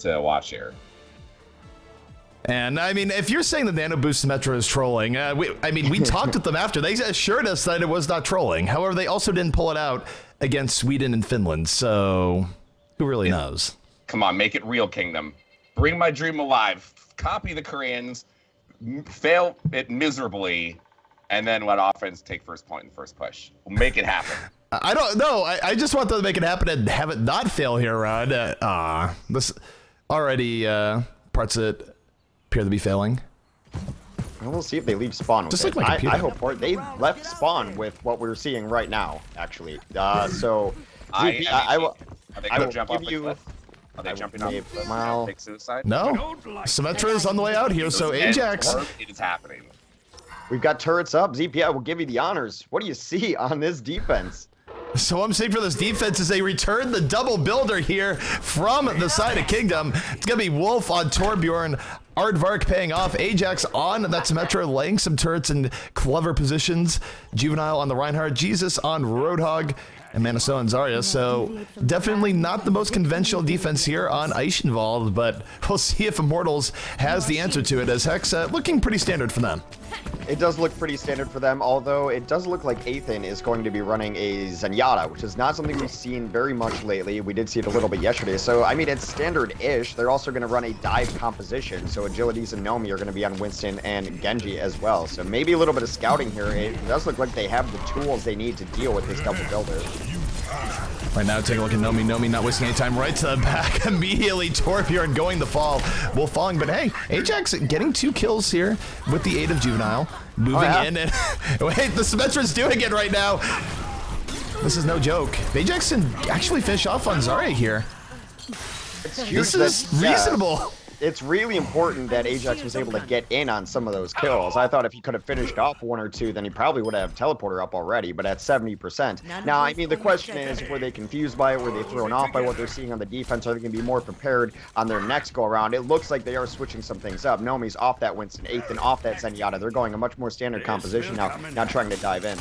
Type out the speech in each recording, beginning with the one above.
to watch here. And I mean, if you're saying the Nano Boost Metro is trolling, we talked with them after. They assured us that it was not trolling. However, they also didn't pull it out against Sweden and Finland. So who really knows? Come on, make it real, Kingdom. Bring my dream alive. Copy the Koreans, fail it miserably, and then let offense take first point in the first push. We'll make it happen. I don't know. I just want them to make it happen and have it not fail here, Rod. This already parts that appear to be failing. Well, we'll see if they leave spawn with just it. like my computer. I hope they left spawn with what we're seeing right now, actually. So I will give you... Are they jumping off the mile? Big suicide? No. Symmetra is on the way out here, so Ajax... It is happening. We've got turrets up. ZPI will give you the honors. What do you see on this defense? So what I'm seeing for this defense is they return the double builder here from the side of Kingdom. It's going to be Wolf on Torbjorn, Aardvark paying off, Ajax on that Symmetra laying some turrets in clever positions, Juvenile on the Reinhardt, Jesus on Roadhog, and Manaso and Zarya. So definitely not the most conventional defense here on Eichenwald, but we'll see if Immortals has the answer to it, as Hex looking pretty standard for them. It does look pretty standard for them, although it does look like Athen is going to be running a Zenyatta, which is not something we've seen very much lately. We did see it a little bit yesterday, so I mean, it's standard-ish. They're also going to run a dive composition, so Agilities and Nomi are going to be on Winston and Genji as well. So maybe a little bit of scouting here. It does look like they have the tools they need to deal with this double builder. Right now, take a look at Nomi. Nomi not wasting any time. Right to the back immediately. Torbjorn going the fall. Wolf falling. But hey, Ajax getting 2 kills here with the aid of Juvenile. Moving in. And wait, the Symmetra's doing it right now. This is no joke. Ajax can actually finish off on Zarya here. It's huge. This is reasonable. It's really important that Ajax was able to get in on some of those kills. I thought if he could have finished off 1 or 2, then he probably would have teleporter up already, but at 70%. Now, I mean, the question is, were they confused by it? Were they thrown off by what they're seeing on the defense? Are they going to be more prepared on their next go-around? It looks like they are switching some things up. Nomi's off that Winston, Athen off that Zenyatta. They're going a much more standard composition now, not trying to dive in.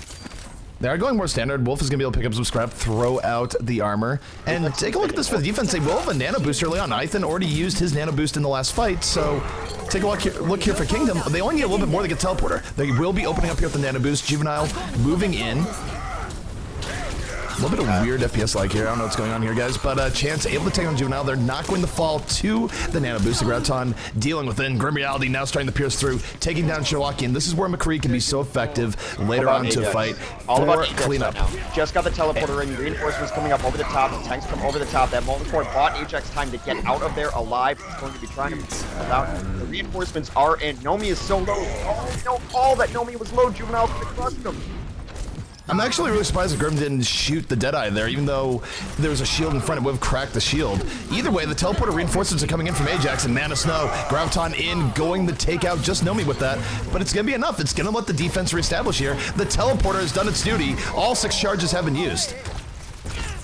They are going more standard. Wolf is going to be able to pick up some scrap, throw out the armor. And take a look at this for the defense. They will have a nano boost early on. Ethan already used his nano boost in the last fight, so take a look here for Kingdom. They only need a little bit more to get teleporter. They will be opening up here with the nano boost. Juvenile moving in. A little bit of weird FPS like here. I don't know what's going on here, guys. But Chance able to take on Juvenile. They're not going to fall to the nano boost. The Graviton dealing with it. Grim Reality now starting to pierce through, taking down Sherlock. And this is where McCree can be so effective later on to fight for cleanup. Right now. Just got the teleporter in. Reinforcements coming up over the top. The tanks come over the top. That Molten Core bought Ajax time to get out of there alive. He's going to be trying to out. The reinforcements are in. Nomi is so low. Oh, no call that Nomi was low. Juvenile could have crushed him. I'm actually really surprised that Grim didn't shoot the Deadeye there, even though there was a shield in front. It would have cracked the shield. Either way, the teleporter reinforcements are coming in from Ajax, and Man of Snow, Graviton in, going to take out just Nomi with that. But it's going to be enough. It's going to let the defense reestablish here. The teleporter has done its duty. All 6 charges have been used.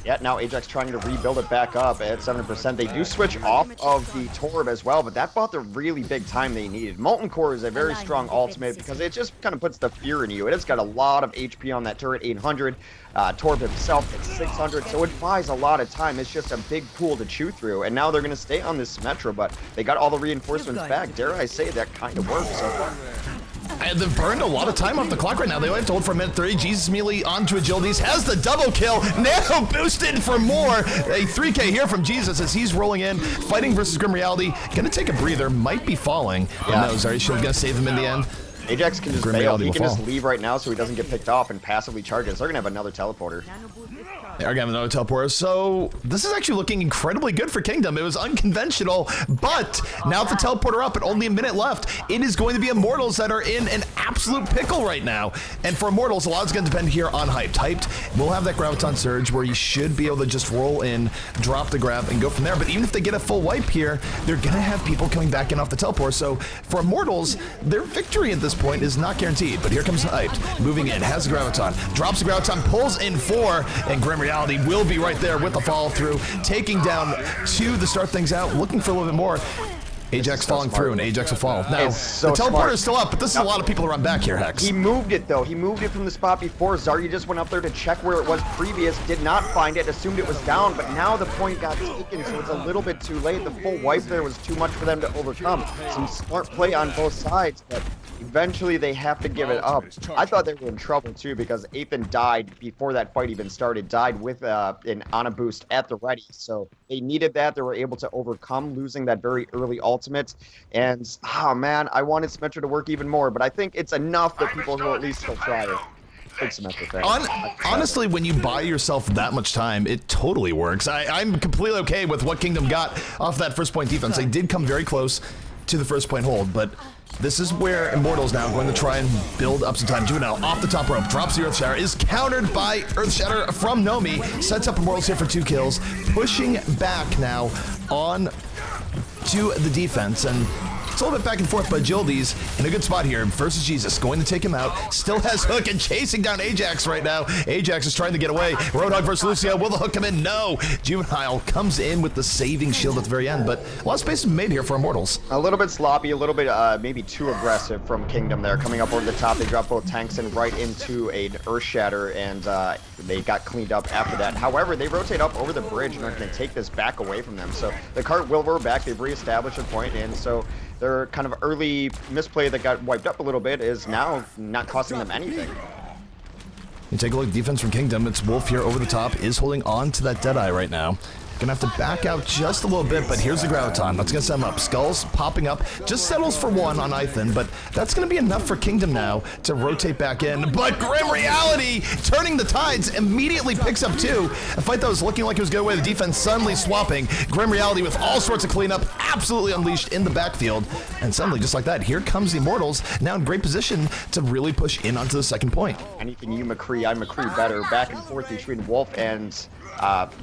Yeah, now Ajax trying to rebuild it back up at 7%. They do switch off of the Torb as well, but that bought the really big time they needed. Molten Core is a very strong ultimate because it just kind of puts the fear in you. It has got a lot of HP on that turret, 800. Torb himself at 600, so it buys a lot of time. It's just a big pool to chew through, and now they're going to stay on this Symmetra, but they got all the reinforcements back. Dare I say that kind of works so far. And they've burned a lot of time off the clock right now. They only have to hold for a minute 30. Jesus immediately onto Agilities. Has the double kill. Nano boosted for more. A 3K here from Jesus as he's rolling in. Fighting versus Grim Reality. Gonna take a breather. Might be falling. Yeah. No, Zarya Shield gonna save him in the end. Ajax can just bail. He can just leave right now so he doesn't get picked off and passively charges. They're gonna have another teleporter. They are going to have another teleporter. So this is actually looking incredibly good for Kingdom. It was unconventional, but now with the teleporter up and only a minute left, it is going to be Immortals that are in an absolute pickle right now. And for Immortals, a lot is going to depend here on Hyped. Hyped will have that Graviton Surge where you should be able to just roll in, drop the grab, and go from there. But even if they get a full wipe here, they're going to have people coming back in off the teleport. So for Immortals, their victory at this point is not guaranteed. But here comes Hyped, moving in, has the Graviton, drops the Graviton, pulls in 4, and Grim Reality will be right there with the follow through, taking down 2 to start things out, looking for a little bit more. Ajax falling through, and Ajax will fall. Now, It's so the teleporter smart. is still up, but this is a lot of people to run back here, Hex. He moved it, though. He moved it from the spot before. Zarya just went up there to check where it was previous, did not find it, assumed it was down, but now the point got taken, so it's a little bit too late. The full wipe there was too much for them to overcome. Some smart play on both sides, but eventually they have to give it up. I thought they were in trouble, too, because Ethan died before that fight even started, died with an Ana boost at the ready, so they needed that. They were able to overcome losing that very early ultimate, and, oh man, I wanted Symmetra to work even more, but I think it's enough that people will at least still try it. Big Symmetra fan. Honestly, when you buy yourself that much time, it totally works. I'm completely okay with what Kingdom got off that first point defense. They did come very close to the first point hold, but this is where Immortals now going to try and build up some time. Juvenile off the top rope, drops the Earth Shatter, is countered by Earth Shatter from Nomi, sets up Immortals here for 2 kills, pushing back now on to the defense, and it's a little bit back and forth, but Agility's in a good spot here versus Jesus, going to take him out. Still has Hook and chasing down Ajax right now. Ajax is trying to get away. Roadhog versus Lucio. Will the Hook come in? No. Juvenile comes in with the saving shield at the very end, but a lot of space is made here for Immortals. A little bit sloppy, a little bit maybe too aggressive from Kingdom there. Coming up over the top, they drop both tanks in right into an Earth Shatter, and they got cleaned up after that. However, they rotate up over the bridge and are going to take this back away from them. So the cart will roll back. They've reestablished a point, and so their kind of early misplay that got wiped up a little bit is now not costing them anything. You take a look at defense from Kingdom. It's Wolf here over the top, is holding on to that Deadeye right now. Gonna have to back out just a little bit, but here's the Graviton. That's gonna set him up. Skulls popping up. Just settles for 1 on Ethan, but that's gonna be enough for Kingdom now to rotate back in. But Grim Reality, turning the tides, immediately picks up 2. A fight that was looking like it was going away, the defense suddenly swapping. Grim Reality with all sorts of cleanup, absolutely unleashed in the backfield. And suddenly, just like that, here comes the Immortals, now in great position to really push in onto the second point. Anything you McCree, I McCree better. Back and forth between Wolf and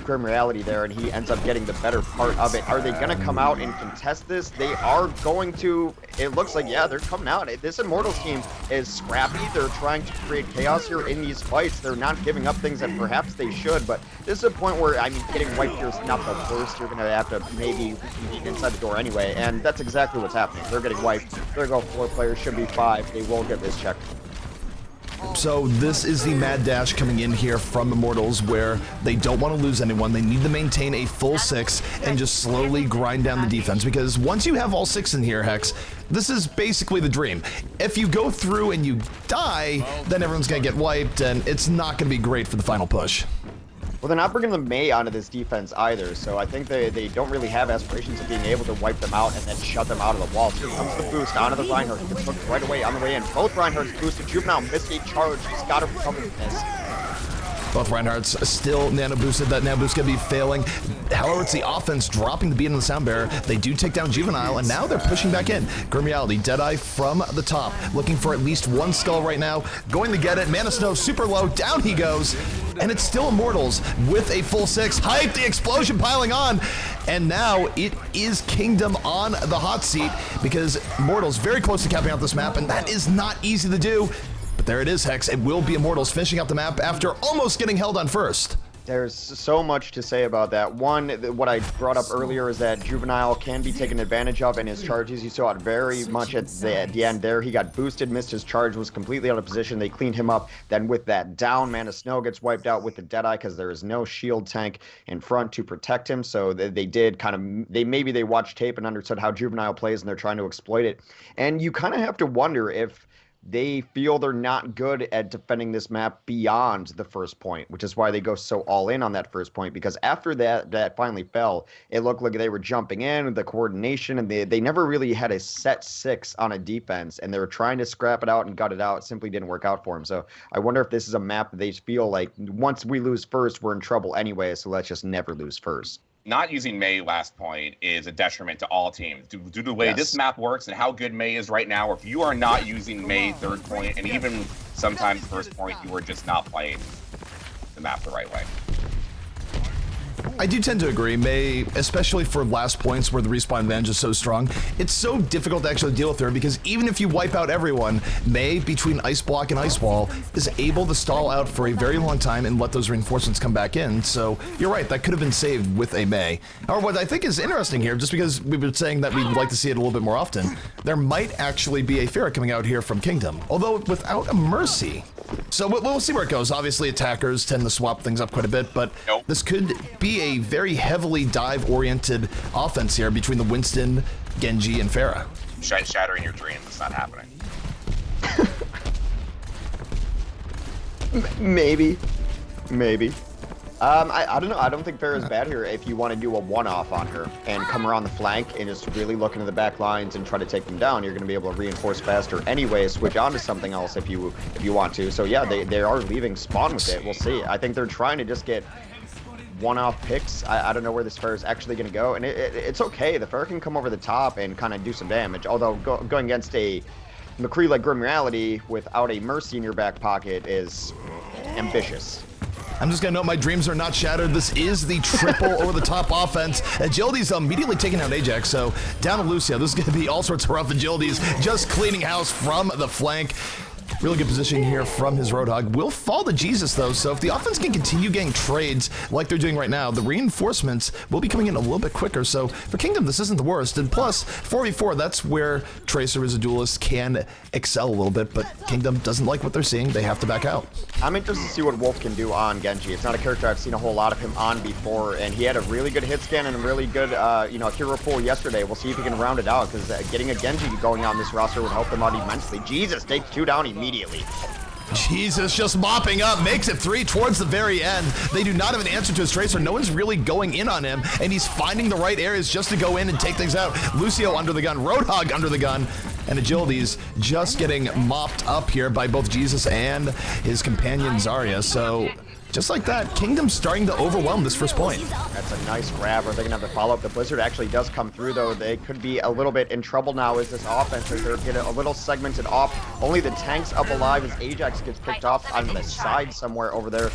Grim Reality there, and he ends up getting the better part of it. Are they going to come out and contest this? They are going to. It looks like, yeah, they're coming out. This Immortals team is scrappy. They're trying to create chaos here in these fights. They're not giving up things that perhaps they should, but this is a point where, I mean, getting wiped here is not the worst. You're going to have to maybe reconvene inside the door anyway, and that's exactly what's happening. They're getting wiped. They're going to go 4 players, should be 5. They will get this checked. So this is the mad dash coming in here from Immortals, where they don't want to lose anyone. They need to maintain a full 6 and just slowly grind down the defense, because once you have all 6 in here, Hex, this is basically the dream. If you go through and you die, then everyone's going to get wiped, and it's not going to be great for the final push. Well, they're not bringing the Mei onto this defense either, so I think they don't really have aspirations of being able to wipe them out and then shut them out of the wall. So here comes the boost onto the Reinhardt. He gets hooked right away on the way in. Both Reinhardts boosted. Juvenile missed a charge. He's got to recover from this. Both Reinhardts still nano boosted. That nano boost going to be failing. However, it's the offense dropping the beat on the Sound Bearer. They do take down Juvenile, and now they're pushing back in. Grim Reality, Deadeye from the top, looking for at least 1 skull right now. Going to get it. Mana Snow super low. Down he goes. And it's still Immortals with a full 6. Hype, the explosion piling on. And now it is Kingdom on the hot seat, because Immortals very close to capping out this map, and that is not easy to do. But there it is, Hex. It will be Immortals finishing out the map after almost getting held on first. There's so much to say about that. One, what I brought up earlier is that Juvenile can be taken advantage of in his charges. You saw it very much at the end there. He got boosted, missed his charge, was completely out of position. They cleaned him up. Then with that down, Mana Snow gets wiped out with the Deadeye because there is no shield tank in front to protect him. So they did kind of, maybe they watched tape and understood how Juvenile plays, and they're trying to exploit it. And you kind of have to wonder if they feel they're not good at defending this map beyond the first point, which is why they go so all in on that first point, because after that finally fell, it looked like they were jumping in with the coordination, and they never really had a set 6 on a defense, and they were trying to scrap it out and gut it out. It simply didn't work out for them. So I wonder if this is a map that they feel like once we lose first, we're in trouble anyway, so let's just never lose first. Not using Mei last point is a detriment to all teams. Due to the way this map works and how good Mei is right now, if you are not using Mei third point and even sometimes first point, you are just not playing the map the right way. I do tend to agree. May, especially for last points where the respawn advantage is so strong, it's so difficult to actually deal with her because even if you wipe out everyone, May, between Ice Block and Ice Wall, is able to stall out for a very long time and let those reinforcements come back in. So you're right, that could have been saved with a May. However, what I think is interesting here, just because we've been saying that we'd like to see it a little bit more often, there might actually be a Pharah coming out here from Kingdom, although without a Mercy. So we'll see where it goes. Obviously, attackers tend to swap things up quite a bit, but this could be a very heavily dive-oriented offense here between the Winston, Genji, and Pharah. Shattering your dreams. It's not happening. Maybe. I don't know. I don't think Pharah's bad here if you want to do a one-off on her and come around the flank and just really look into the back lines and try to take them down. You're going to be able to reinforce faster anyway, switch on to something else if you want to. So yeah, they are leaving spawn with it. We'll see. I think they're trying to just get one-off picks. I don't know where this Pharah is actually going to go, and it's okay. The Pharah can come over the top and kind of do some damage, although going against a McCree like Grim Reality without a Mercy in your back pocket is ambitious. I'm just gonna note my dreams are not shattered. This is the triple over-the-top offense. Agility's immediately taking out Ajax, so down to Lucio. This is gonna be all sorts of rough agilities, just cleaning house from the flank. Really good positioning here from his Roadhog. Will fall to Jesus, though, so if the offense can continue getting trades like they're doing right now, the reinforcements will be coming in a little bit quicker. So for Kingdom, this isn't the worst. And plus, 4v4, that's where Tracer as a duelist can excel a little bit, but Kingdom doesn't like what they're seeing. They have to back out. I'm interested to see what Wolf can do on Genji. It's not a character I've seen a whole lot of him on before, and he had a really good hit scan and a really good, hero pool yesterday. We'll see if he can round it out, because getting a Genji going on this roster would help them out immensely. Jesus takes 2 down immediately. Jesus just mopping up, makes it 3 towards the very end. They do not have an answer to his Tracer. No one's really going in on him, and he's finding the right areas just to go in and take things out. Lucio under the gun, Roadhog under the gun, and Agility's just getting mopped up here by both Jesus and his companion Zarya. So just like that, Kingdom's starting to overwhelm this first point. That's a nice grab. Are they going to have to follow up? The Blizzard actually does come through, though. They could be a little bit in trouble now as this offense, as they're getting a little segmented off. Only the tank's up alive as Ajax gets picked off on the side somewhere over there.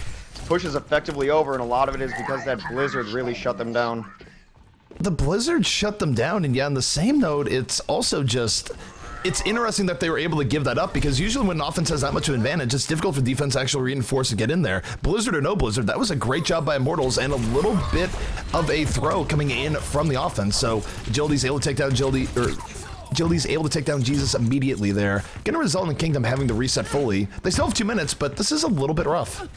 Pushes effectively over, and a lot of it is because that Blizzard really shut them down. The Blizzard shut them down, and yeah, on the same note, it's also just... It's interesting that they were able to give that up, because usually when an offense has that much of an advantage, it's difficult for defense to actually reinforce and get in there. Blizzard or no Blizzard, that was a great job by Immortals, and a little bit of a throw coming in from the offense. So Agility's able to take down Agility's able to take down Jesus immediately there. Gonna result in Kingdom having to reset fully. They still have 2 minutes, but this is a little bit rough.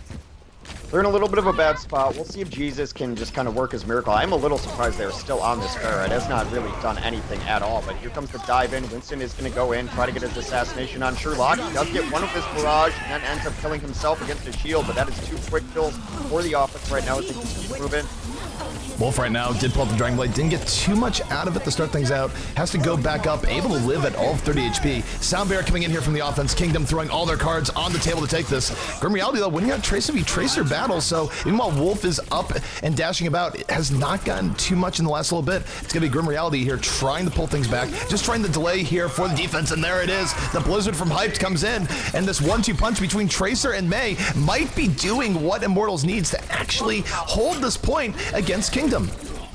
They're in a little bit of a bad spot. We'll see if Jesus can just kind of work his miracle. I'm a little surprised they're still on this Pharah. It has not really done anything at all, but here comes the dive in. Winston is going to go in, try to get his assassination on Sherlock. He does get one of his barrage, and then ends up killing himself against a shield, but that is 2 quick kills for the offense right now as they keep moving. Wolf right now did pull up the Dragon Blade, didn't get too much out of it to start things out, has to go back up, able to live at all of 30 HP. Soundbear coming in here from the offense, Kingdom throwing all their cards on the table to take this. Grim Reality though, winning out Tracer v Tracer battle, so even while Wolf is up and dashing about, it has not gotten too much in the last little bit. It's gonna be Grim Reality here trying to pull things back, just trying to delay here for the defense, and there it is. The Blizzard from Hyped comes in, and this 1-2 punch between Tracer and May might be doing what Immortals needs to actually hold this point against Kingdom.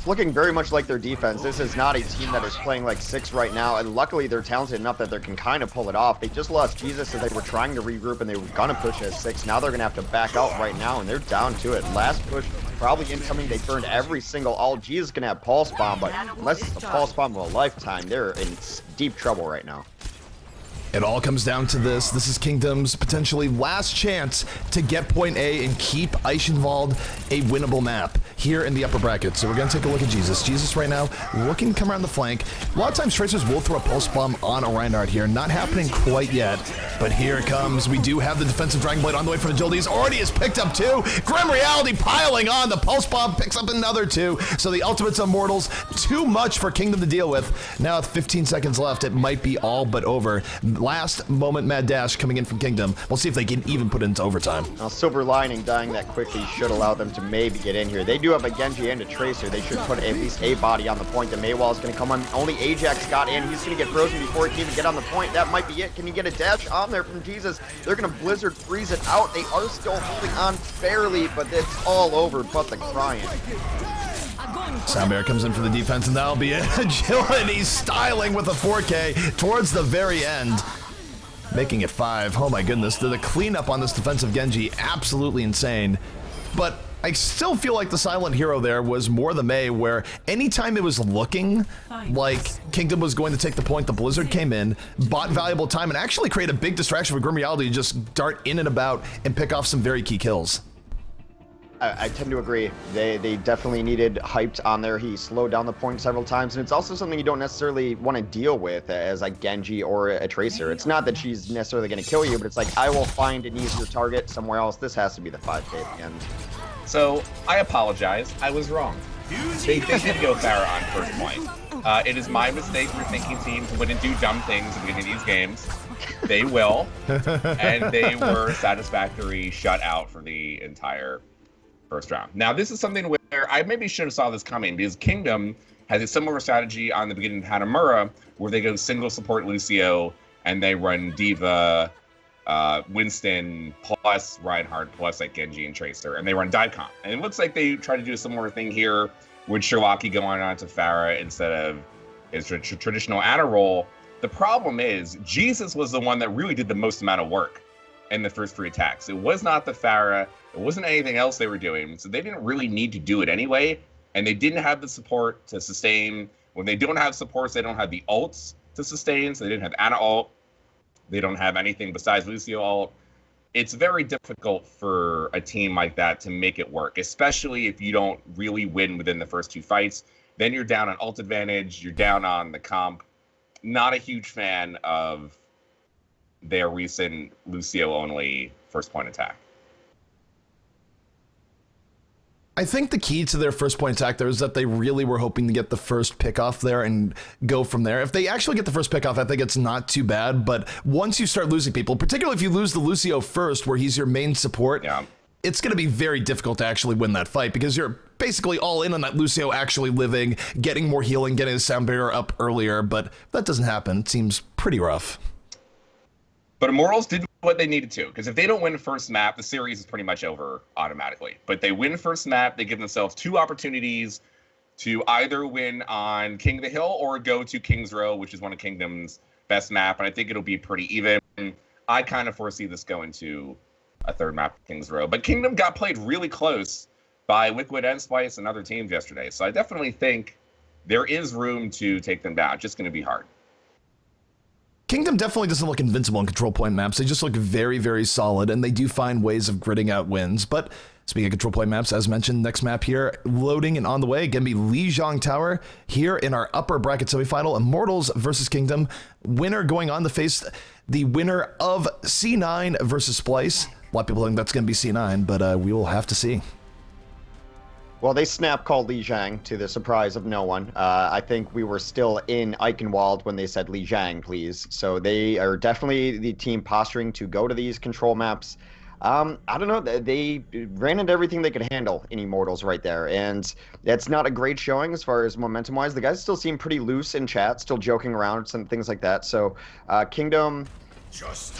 Looking very much like their defense. This is not a team that is playing like 6 right now, and luckily they're talented enough that they can kind of pull it off. They just lost Jesus, so they were trying to regroup and they were gonna push as 6. Now they're gonna have to back out right now, and they're down to it. Last push probably incoming. They burned every single all. Jesus gonna have pulse bomb, but unless it's the pulse bomb of a lifetime, they're in deep trouble right now. It all comes down to this. This is Kingdom's potentially last chance to get point A and keep Eichenwald a winnable map here in the upper bracket. So we're going to take a look at Jesus. Jesus right now looking to come around the flank. A lot of times Tracers will throw a pulse bomb on a Reinhardt here. Not happening quite yet, but here it comes. We do have the defensive Dragon Blade on the way from Agility. He's already has picked up 2. Grim Reality piling on. The pulse bomb picks up another 2. So the ultimate's Immortals, too much for Kingdom to deal with. Now with 15 seconds left, it might be all but over. Last moment mad dash coming in from Kingdom. We'll see if they can even put it into overtime. Now Silver Lining dying that quickly should allow them to maybe get in here. They do have a Genji and a Tracer. They should put at least a body on the point. The Maywall is going to come on. Only Ajax got in. He's going to get frozen before he can even get on the point. That might be it. Can you get a dash on there from Jesus? They're going to Blizzard freeze it out. They are still holding on fairly, but it's all over but the crying. Soundbear comes in for the defense, and that'll be it. Agility's styling with a 4K towards the very end, making it 5. Oh my goodness, the cleanup on this defensive Genji, absolutely insane. But I still feel like the silent hero there was more the Mei, where anytime it was looking like Kingdom was going to take the point, the Blizzard came in, bought valuable time, and actually created a big distraction for Grim Reality to just dart in and about and pick off some very key kills. I tend to agree. They definitely needed hyped on there. He slowed down the point several times, and it's also something you don't necessarily want to deal with as like Genji or a Tracer. It's not that she's necessarily going to kill you, but it's like, I will find an easier target somewhere else. This has to be the 5K at the end. So, I apologize. I was wrong. They did go Pharah on first point. It is my mistake for thinking teams wouldn't do dumb things at the beginning of these games. They will. And they were satisfactory shut out for the entire first round. Now, this is something where I maybe should have saw this coming, because Kingdom has a similar strategy on the beginning of Hanamura, where they go single support Lucio, and they run Diva, Winston, plus Reinhardt, plus like Genji and Tracer, and they run Daikon. And it looks like they try to do a similar thing here with Sherlocky going on to Pharah instead of his traditional Ana role. The problem is, Jesus was the one that really did the most amount of work in the first 3 attacks. It was not the Pharah, it wasn't anything else they were doing, so they didn't really need to do it anyway, and they didn't have the support to sustain. When they don't have supports, they don't have the ults to sustain, so they didn't have Ana ult, they don't have anything besides Lucio ult. It's very difficult for a team like that to make it work, especially if you don't really win within the first 2 fights. Then you're down on ult advantage, you're down on the comp. Not a huge fan of their recent Lucio-only first point attack. I think the key to their first point attack there is that they really were hoping to get the first pick off there and go from there. If they actually get the first pick off, I think it's not too bad. But once you start losing people, particularly if you lose the Lucio first, where he's your main support, it's going to be very difficult to actually win that fight, because you're basically all in on that Lucio actually living, getting more healing, getting his sound barrier up earlier. But if that doesn't happen, it seems pretty rough. But Immortals did what they needed to, because if they don't win first map, the series is pretty much over automatically. But they win first map, they give themselves 2 opportunities to either win on King of the Hill or go to King's Row, which is one of Kingdom's best map, and I think it'll be pretty even. I kind of foresee this going to a 3rd map, King's Row. But Kingdom got played really close by Liquid and Spice and other teams yesterday, so I definitely think there is room to take them down. It's just going to be hard. Kingdom definitely doesn't look invincible in control point maps. They just look very, very solid, and they do find ways of gritting out wins. But speaking of control point maps, as mentioned, next map here, loading and on the way, going to be Lijiang Tower here in our upper bracket semifinal, Immortals versus Kingdom. Winner going on to face the winner of C9 versus Splice. A lot of people think that's going to be C9, but we will have to see. Well, they snap called Lijiang to the surprise of no one. I think we were still in Eichenwald when they said Lijiang, please. So they are definitely the team posturing to go to these control maps. I don't know. They ran into everything they could handle in Immortals right there. And it's not a great showing as far as momentum-wise. The guys still seem pretty loose in chat, still joking around and things like that. So Kingdom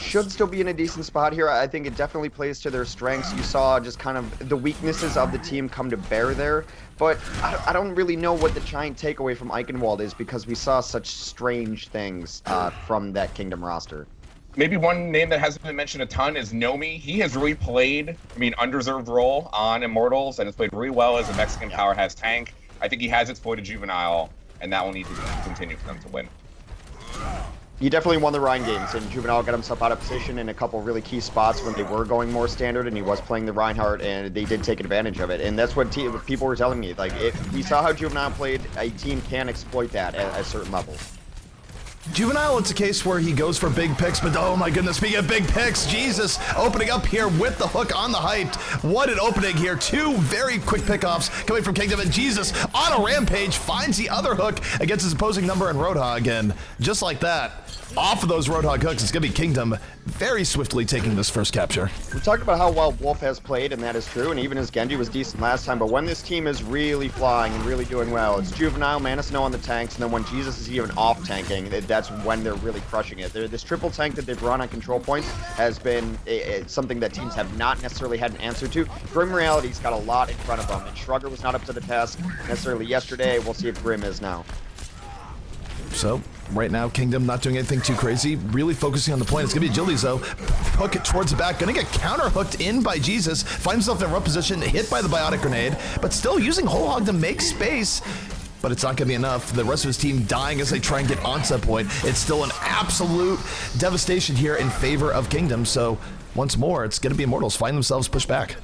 should still be in a decent spot here. I think it definitely plays to their strengths. You saw just kind of the weaknesses of the team come to bear there. But I don't really know what the giant takeaway from Eichenwald is, because we saw such strange things from that Kingdom roster. Maybe one name that hasn't been mentioned a ton is Nomi. He has really played, undeserved role on Immortals, and has played really well as a Mexican powerhouse tank. I think he has exploited Juvenile, and that will need to continue for them to win. He definitely won the Rhine games, and Juvenile got himself out of position in a couple really key spots when they were going more standard, and he was playing the Reinhardt, and they did take advantage of it. And that's what people were telling me. Like, we saw how Juvenile played. A team can exploit that at a certain level. Juvenile, it's a case where he goes for big picks, but oh my goodness, speaking of big picks, Jesus, opening up here with the hook on the hyped. What an opening here. 2 very quick pickoffs coming from Kingdom, and Jesus on a rampage finds the other hook against his opposing number in Roadhog, and just like that, off of those Roadhog hooks, it's going to be Kingdom very swiftly taking this first capture. We talked about how well Wolf has played, and that is true, and even his Genji was decent last time, but when this team is really flying and really doing well, it's Juvenile, Mana Snow on the tanks, and then when Jesus is even off tanking, that's when they're really crushing it. This triple tank that they've run on control points has been something that teams have not necessarily had an answer to. Grim Reality's got a lot in front of them, and Shrugger was not up to the task necessarily yesterday. We'll see if Grim is now. So, right now, Kingdom not doing anything too crazy, really focusing on the point. It's going to be Agilities, though. Hook it towards the back, going to get counter-hooked in by Jesus, finds himself in a rough position, hit by the Biotic Grenade, but still using Whole Hog to make space. But it's not going to be enough. The rest of his team dying as they try and get onto that point. It's still an absolute devastation here in favor of Kingdom, so once more, it's going to be Immortals find themselves pushed back.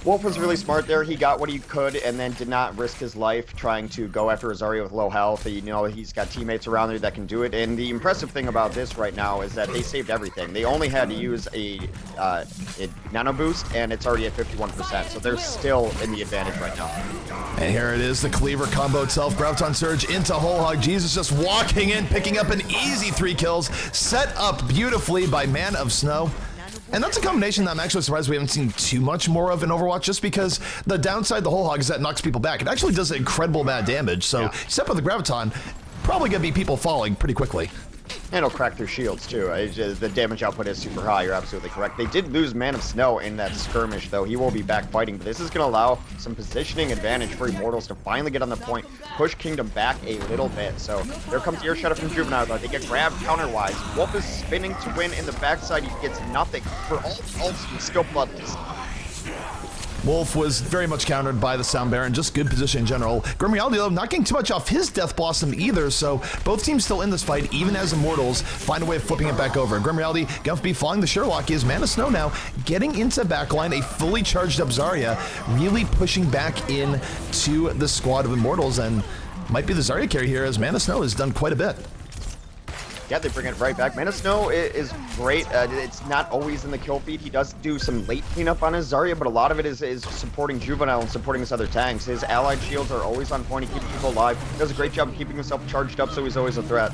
Wolf was really smart there. He got what he could and then did not risk his life trying to go after Azaria with low health. You know, he's got teammates around there that can do it. And the impressive thing about this right now is that they saved everything. They only had to use a nano boost, and it's already at 51%. So they're still in the advantage right now. And here it is, the Cleaver combo itself. Graviton Surge into Whole Hog. Jesus just walking in, picking up an easy 3 kills. Set up beautifully by Man of Snow. And that's a combination that I'm actually surprised we haven't seen too much more of in Overwatch, just because the downside the Whole Hog is that it knocks people back. It actually does incredible amount of damage, so step with the Graviton, probably going to be people falling pretty quickly. And it'll crack their shields, too. The damage output is super high, you're absolutely correct. They did lose Man of Snow in that skirmish, though. He will be back fighting, but this is going to allow some positioning advantage for Immortals to finally get on the point, push Kingdom back a little bit. So there comes the Earthshatter from Juvenile, though. They get grabbed counter-wise. Wolf is spinning to win in the backside. He gets nothing. For all ults, he's still bloodless. Wolf was very much countered by the Sound Baron, just good position in general. Grim Reality, though, not getting too much off his Death Blossom either, so both teams still in this fight, even as Immortals find a way of flipping it back over. Grim Reality going to be flying the Sherlock is Man of Snow now, getting into backline, a fully charged up Zarya, really pushing back in to the squad of Immortals, and might be the Zarya carry here, as Man of Snow has done quite a bit. Yeah, they bring it right back. Man of Snow is great. It's not always in the kill feed. He does do some late cleanup on his Zarya, but a lot of it is supporting Juvenile and supporting his other tanks. His allied shields are always on point. He keeps people alive. He does a great job of keeping himself charged up, so he's always a threat.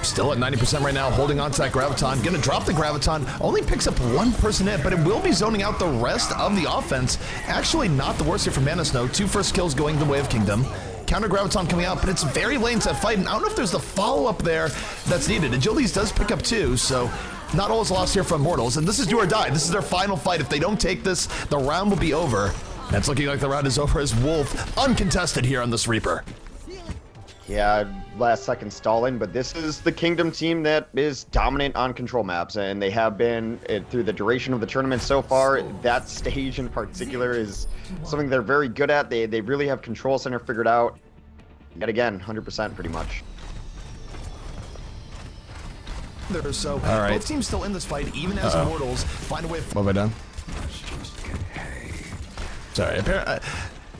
Still at 90% right now, holding on to that Graviton. Gonna drop the Graviton. Only picks up one person in, but it will be zoning out the rest of the offense. Actually not the worst here for Man of Snow. 2 first kills going the way of Kingdom. Counter Graviton coming out, but it's very late into that fight, and I don't know if there's the follow-up there that's needed. Agilities does pick up 2, so not all is lost here for Immortals, and this is do or die. This is their final fight. If they don't take this, the round will be over. And it's looking like the round is over as Wolf uncontested here on this Reaper. Yeah, last second stalling, but this is the Kingdom team that is dominant on control maps, and they have been through the duration of the tournament so far. That stage in particular is something they're very good at. They really have control center figured out. Yet again, 100% pretty much. So, all right. Both teams still in this fight, even as Immortals find a way. What have I done? Sorry,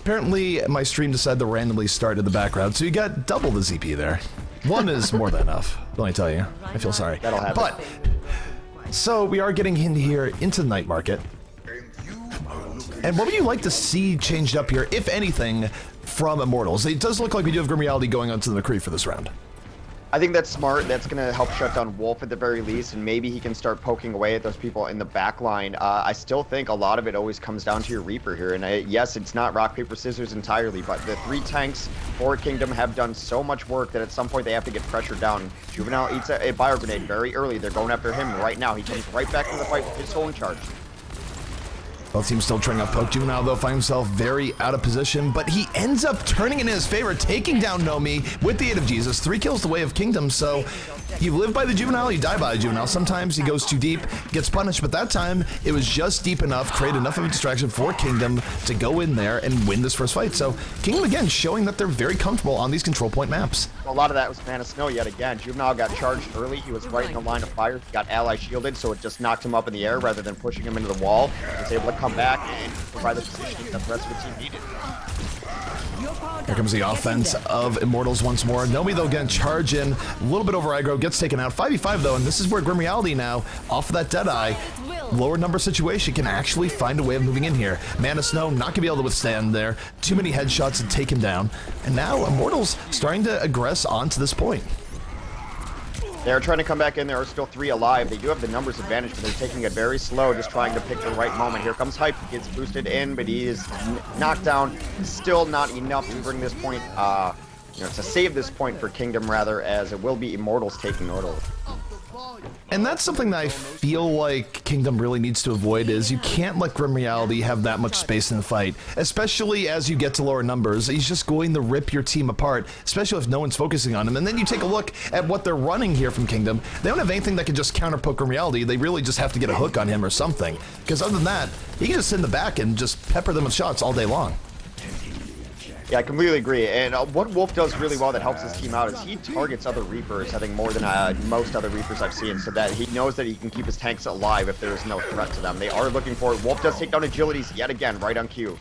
apparently my stream decided to randomly start in the background, so you got double the ZP there. 1 is more than enough, let me tell you. I feel sorry. That'll happen. But, so we are getting in here into the night market. And what would you like to see changed up here, if anything, from Immortals? It does look like we do have Grim Reality going onto the McCree for this round. I think that's smart. That's going to help shut down Wolf at the very least, and maybe he can start poking away at those people in the back line. I still think a lot of it always comes down to your Reaper here, and yes, it's not rock, paper, scissors entirely, but the 3 tanks for Kingdom have done so much work that at some point they have to get pressured down. Juvenile eats a bio grenade very early. They're going after him right now. He comes right back into the fight with his own charge. Both teams still trying to poke. Juvenile, though, finds himself very out of position, but he ends up turning in his favor, taking down Nomi with the aid of Jesus. 3 kills the way of Kingdom, so you live by the Juvenile, you die by the Juvenile. Sometimes he goes too deep, gets punished, but that time it was just deep enough, create enough of a distraction for Kingdom to go in there and win this first fight. So Kingdom, again, showing that they're very comfortable on these control point maps. A lot of that was Man of Snow yet again. Juvenile got charged early. He was right in the line of fire. He got ally shielded, so it just knocked him up in the air rather than pushing him into the wall. He was able to come back and provide the positioning that the rest of the team needed. Here comes the offense of Immortals once more. Nomi, though, again, charge in. A little bit over aggro, gets taken out. 5v5, though, and this is where Grim Reality now, off of that Deadeye, lower number situation, can actually find a way of moving in here. Man of Snow not going to be able to withstand there. Too many headshots to take him down. And now Immortals starting to aggress onto this point. They're trying to come back in. There are still 3 alive. They do have the numbers advantage, but they're taking it very slow, just trying to pick the right moment. Here comes Hype. He gets boosted in, but he is knocked down. Still not enough to bring this point, to save this point for Kingdom, rather, as it will be Immortals taking Immortals. And that's something that I feel like Kingdom really needs to avoid is you can't let Grim Reality have that much space in the fight, especially as you get to lower numbers. He's just going to rip your team apart, especially if no one's focusing on him. And then you take a look at what they're running here from Kingdom. They don't have anything that can just counter poke Grim Reality. They really just have to get a hook on him or something. Because other than that, he can just sit in the back and just pepper them with shots all day long. Yeah, I completely agree. And what Wolf does really well that helps his team out is he targets other Reapers, I think more than most other Reapers I've seen, so that he knows that he can keep his tanks alive if there is no threat to them. They are looking for it. Wolf does take down agilities yet again, right on cue.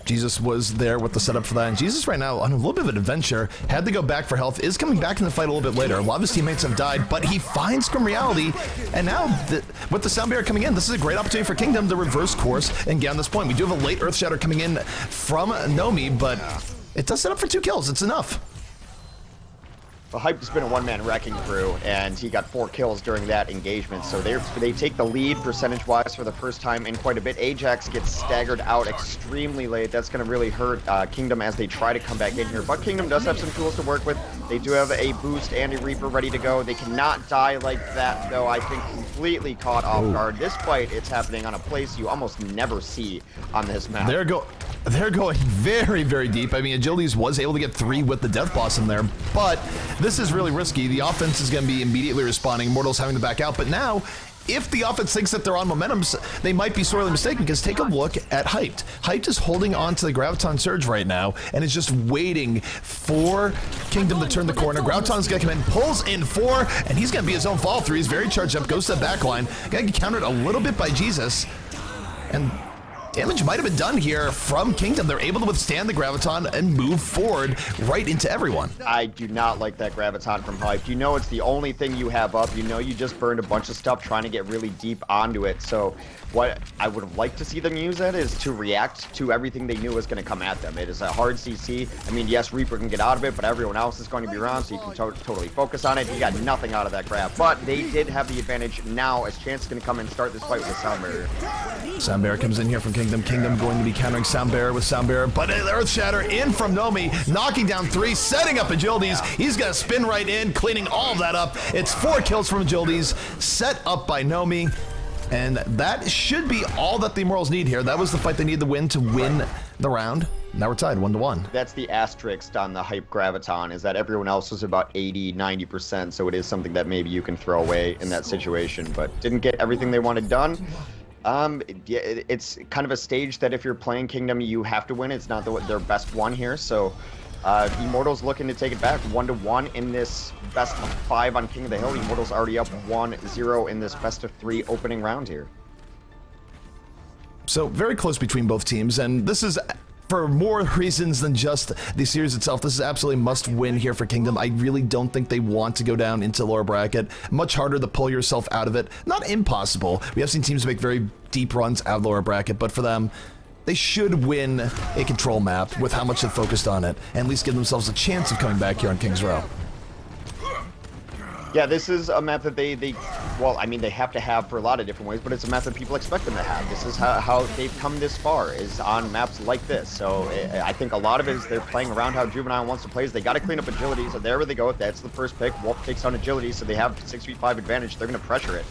Jesus was there with the setup for that, and Jesus right now on a little bit of an adventure, had to go back for health, is coming back in the fight a little bit later. A lot of his teammates have died, but he finds Grim Reality, and now with the Sound Barrier coming in, this is a great opportunity for Kingdom to reverse course and get on this point. We do have a late Earth Shatter coming in from Nomi, but it does set up for 2 kills. It's enough. The Hype has been a one-man wrecking crew, and he got 4 kills during that engagement. So they take the lead percentage-wise for the first time in quite a bit. Ajax gets staggered out extremely late. That's going to really hurt Kingdom as they try to come back in here. But Kingdom does have some tools to work with. They do have a boost and a Reaper ready to go. They cannot die like that, though. I think completely caught off guard. This fight, it's happening on a place you almost never see on this map. They're going very, very deep. I mean, Agilities was able to get 3 with the Death Boss in there, but this is really risky. The offense is going to be immediately responding. Immortals having to back out, but now, if the offense thinks that they're on momentum, they might be sorely mistaken, because take a look at Hyped. Hyped is holding on to the Graviton Surge right now, and is just waiting for Kingdom to turn the corner. Graviton's going to come in, pulls in 4, and he's going to be his own fall through. He's very charged up, goes to the back line. Going to get countered a little bit by Jesus, and damage might have been done here from Kingdom. They're able to withstand the Graviton and move forward right into everyone. I do not like that Graviton from Hype. You know it's the only thing you have up. You know you just burned a bunch of stuff trying to get really deep onto it. So what I would have liked to see them use that is to react to everything they knew was going to come at them. It is a hard CC. I mean, yes, Reaper can get out of it, but everyone else is going to be around, so you can totally focus on it. He got nothing out of that grab, but they did have the advantage now as Chance is going to come and start this fight with a Sound Barrier. Sound Barrier comes in here from Kingdom. Kingdom going to be countering Sound Barrier with Sound Barrier, but Earth Shatter in from Nomi, knocking down 3, setting up Agilities. He's going to spin right in, cleaning all of that up. It's 4 kills from Agilities, set up by Nomi. And that should be all that the Immortals need here. That was the fight they needed to win the round. Now we're tied 1-1. That's the asterisk on the Hype Graviton, is that everyone else was about 80-90%, so it is something that maybe you can throw away in that situation, but didn't get everything they wanted done. It's kind of a stage that if you're playing Kingdom, you have to win. It's not their best one here, so Immortals looking to take it back 1-1 in this best of 5 on King of the Hill. Immortals already up 1-0 in this best of 3 opening round here. So very close between both teams, and this is for more reasons than just the series itself. This is absolutely must win here for Kingdom. I really don't think they want to go down into lower bracket. Much harder to pull yourself out of it. Not impossible. We have seen teams make very deep runs out of lower bracket, but for them, they should win a control map with how much they've focused on it, and at least give themselves a chance of coming back here on King's Row. Yeah, this is a map that well, I mean, they have to have for a lot of different ways, but it's a map that people expect them to have. This is how they've come this far, is on maps like this. So I think a lot of it is they're playing around how Juvenile wants to play. They got to clean up agility, so there they go. That's the first pick. Wolf takes on agility, so they have 6v5 advantage. They're going to pressure it.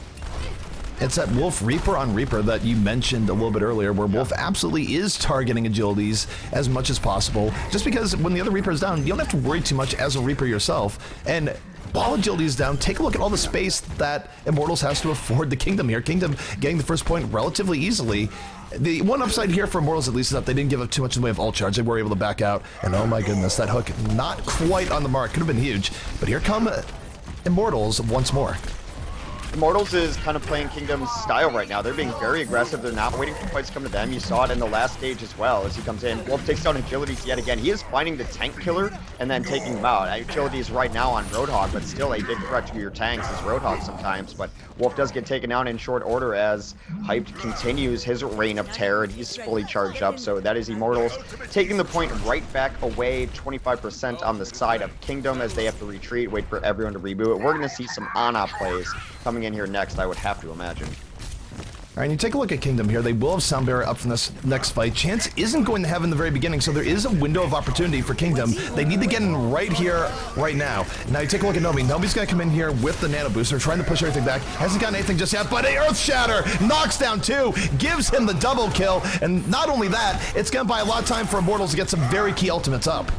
It's that Wolf Reaper on Reaper that you mentioned a little bit earlier, where Wolf absolutely is targeting agilities as much as possible, just because when the other Reaper is down, you don't have to worry too much as a Reaper yourself. And while agility is down, take a look at all the space that Immortals has to afford the Kingdom here. Kingdom getting the first point relatively easily. The one upside here for Immortals, at least, is that they didn't give up too much in the way of ult charge. They were able to back out, and oh my goodness, that hook not quite on the mark. Could have been huge, but here come Immortals once more. Immortals is kind of playing Kingdom's style right now. They're being very aggressive. They're not waiting for fights to come to them. You saw it in the last stage as well as he comes in. Wolf takes down Agilities yet again. He is finding the tank killer and then taking him out. Agility is right now on Roadhog, but still a big threat to your tanks is Roadhog sometimes. But Wolf does get taken down in short order as Hyped continues his reign of terror, and he's fully charged up. So that is Immortals taking the point right back away, 25% on the side of Kingdom as they have to retreat, wait for everyone to reboot. We're going to see some Ana plays coming in here next, I would have to imagine. All right, and you take a look at Kingdom here. They will have Sound Barrier up from this next fight. Chance isn't going to have in the very beginning, so there is a window of opportunity for Kingdom. They need to get in right here, right now. Now you take a look at Nomi. Nomi's going to come in here with the Nano Booster, trying to push everything back. Hasn't gotten anything just yet, but a Earth Shatter knocks down 2, gives him the double kill, and not only that, it's going to buy a lot of time for Immortals to get some very key ultimates up.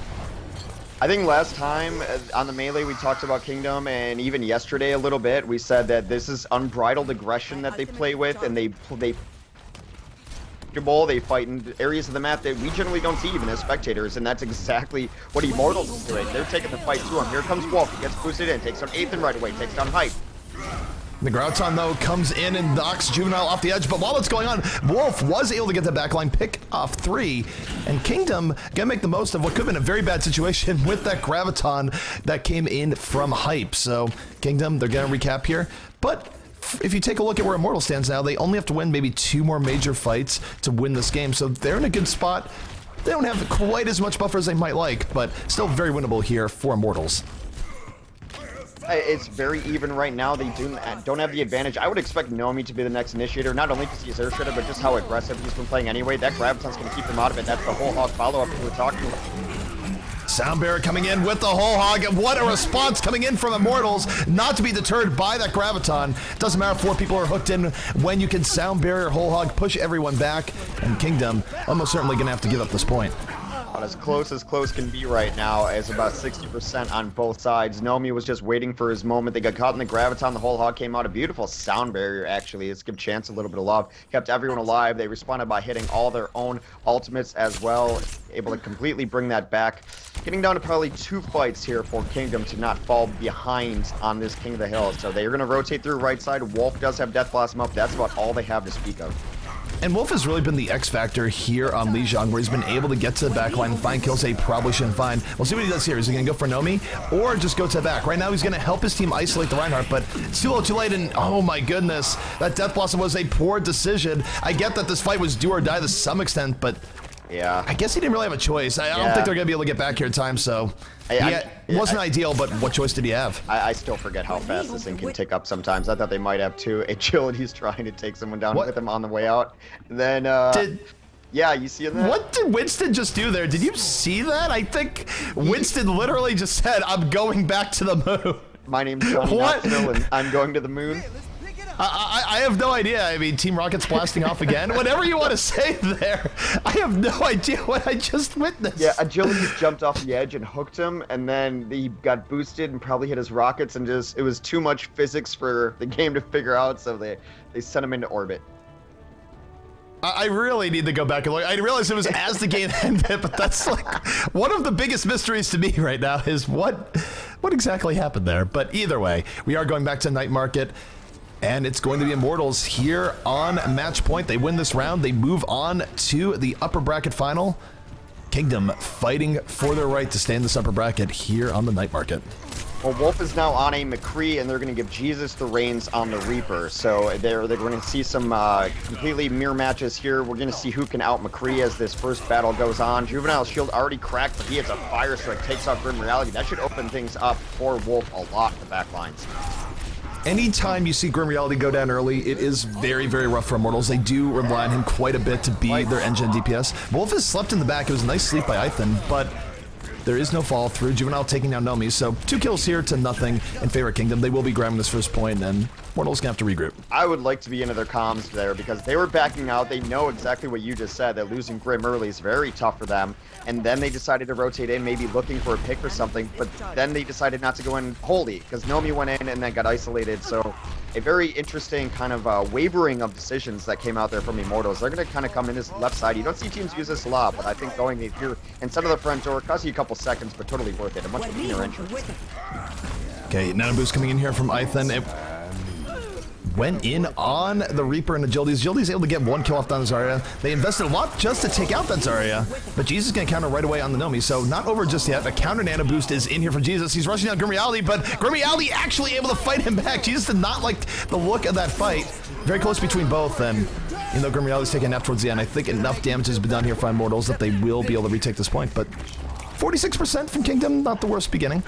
I think last time on the Melee we talked about Kingdom, and even yesterday a little bit, we said that this is unbridled aggression that they play with, and they fight in areas of the map that we generally don't see even as spectators, and that's exactly what Immortals is doing. They're taking the fight to him. Here comes Wolf. He gets boosted in, takes down Ethan right away, takes down Hype. The Graviton, though, comes in and knocks Juvenile off the edge, but while it's going on, Wolf was able to get the backline, pick off 3, and Kingdom gonna make the most of what could have been a very bad situation with that Graviton that came in from Hype. So, Kingdom, they're gonna recap here, but if you take a look at where Immortal stands now, they only have to win maybe 2 more major fights to win this game, so they're in a good spot. They don't have quite as much buffer as they might like, but still very winnable here for Immortals. It's very even right now. They don't have the advantage. I would expect Nomi to be the next initiator, not only because he's air shredder, but just how aggressive he's been playing anyway. That Graviton's going to keep him out of it. That's the whole hog follow-up we were talking about. Sound Barrier coming in with the whole hog. What a response coming in from Immortals, not to be deterred by that Graviton. Doesn't matter if 4 people are hooked in when you can Sound Barrier, whole hog, push everyone back, and Kingdom almost certainly going to have to give up this point. About as close can be right now, as about 60% on both sides. Nomi was just waiting for his moment. They got caught in the Graviton. The whole hog came out. A beautiful Sound Barrier, actually. It's give Chance a little bit of love. Kept everyone alive. They responded by hitting all their own ultimates as well. Able to completely bring that back. Getting down to probably 2 fights here for Kingdom to not fall behind on this King of the Hill. So they're going to rotate through right side. Wolf does have Death Blossom up. That's about all they have to speak of. And Wolf has really been the X factor here on Lijiang, where he's been able to get to the backline and find kills that he probably shouldn't find. We'll see what he does here. Is he going to go for Nomi or just go to the back? Right now, he's going to help his team isolate the Reinhardt, but it's too little too late, and oh my goodness, that Death Blossom was a poor decision. I get that this fight was do or die to some extent, but yeah, I guess he didn't really have a choice. I don't think they're going to be able to get back here in time, so it wasn't ideal, but what choice did he have? I still forget how fast this thing can tick up sometimes. I thought they might have 2 Agilities trying to take someone down with him on the way out. Then, yeah, you see that? What did Winston just do there? Did you see that? I think Winston literally just said, I'm going back to the moon. My name's Johnny Knoxville, and I'm going to the moon. I have no idea. I mean, Team Rocket's blasting off again. Whatever you want to say there. I have no idea what I just witnessed. Yeah, Agility jumped off the edge and hooked him, and then he got boosted and probably hit his rockets, and just it was too much physics for the game to figure out, so they sent him into orbit. I really need to go back and look. I realized it was as the game ended, but that's like one of the biggest mysteries to me right now is what exactly happened there. But either way, we are going back to Night Market. And it's going to be Immortals here on match point. They win this round. They move on to the upper bracket final. Kingdom fighting for their right to stay in this upper bracket here on the Night Market. Well, Wolf is now on a McCree, and they're going to give Jesus the reins on the Reaper. So they're going to see some completely mirror matches here. We're going to see who can out McCree as this first battle goes on. Juvenile's shield already cracked, but he has a Fire Strike, takes off Grim Reality. That should open things up for Wolf a lot in the back lines. Anytime you see Grim Reality go down early, it is very, very rough for Immortals. They do rely on him quite a bit to be their engine DPS. Wolf has slept in the back. It was a nice sleep by Ethan, but there is no fall through. Juvenile taking down Nomi, so 2 kills here to nothing in favor of Kingdom. They will be grabbing this first point, and Immortals going to have to regroup. I would like to be into their comms there because they were backing out. They know exactly what you just said, that losing Grim early is very tough for them. And then they decided to rotate in, maybe looking for a pick or something, but then they decided not to go in wholly because Nomi went in and then got isolated. So a very interesting kind of wavering of decisions that came out there from Immortals. They're going to kind of come in this left side. You don't see teams use this a lot, but I think going here instead of the front door costs you a couple seconds, but totally worth it. A much cleaner entrance. Okay, Nano Boost coming in here from Ethan. went in on the Reaper and Agilities. Agilities able to get 1 kill off on Zarya. They invested a lot just to take out that Zarya, but Jesus is going to counter right away on the Nomi, so not over just yet. A counter nano boost is in here for Jesus. He's rushing down Grim Reality, but Grim Reality actually able to fight him back. Jesus did not like the look of that fight. Very close between both, and even though Grim Reality's taking a nap towards the end, I think enough damage has been done here for Immortals that they will be able to retake this point, but 46% from Kingdom, not the worst beginning.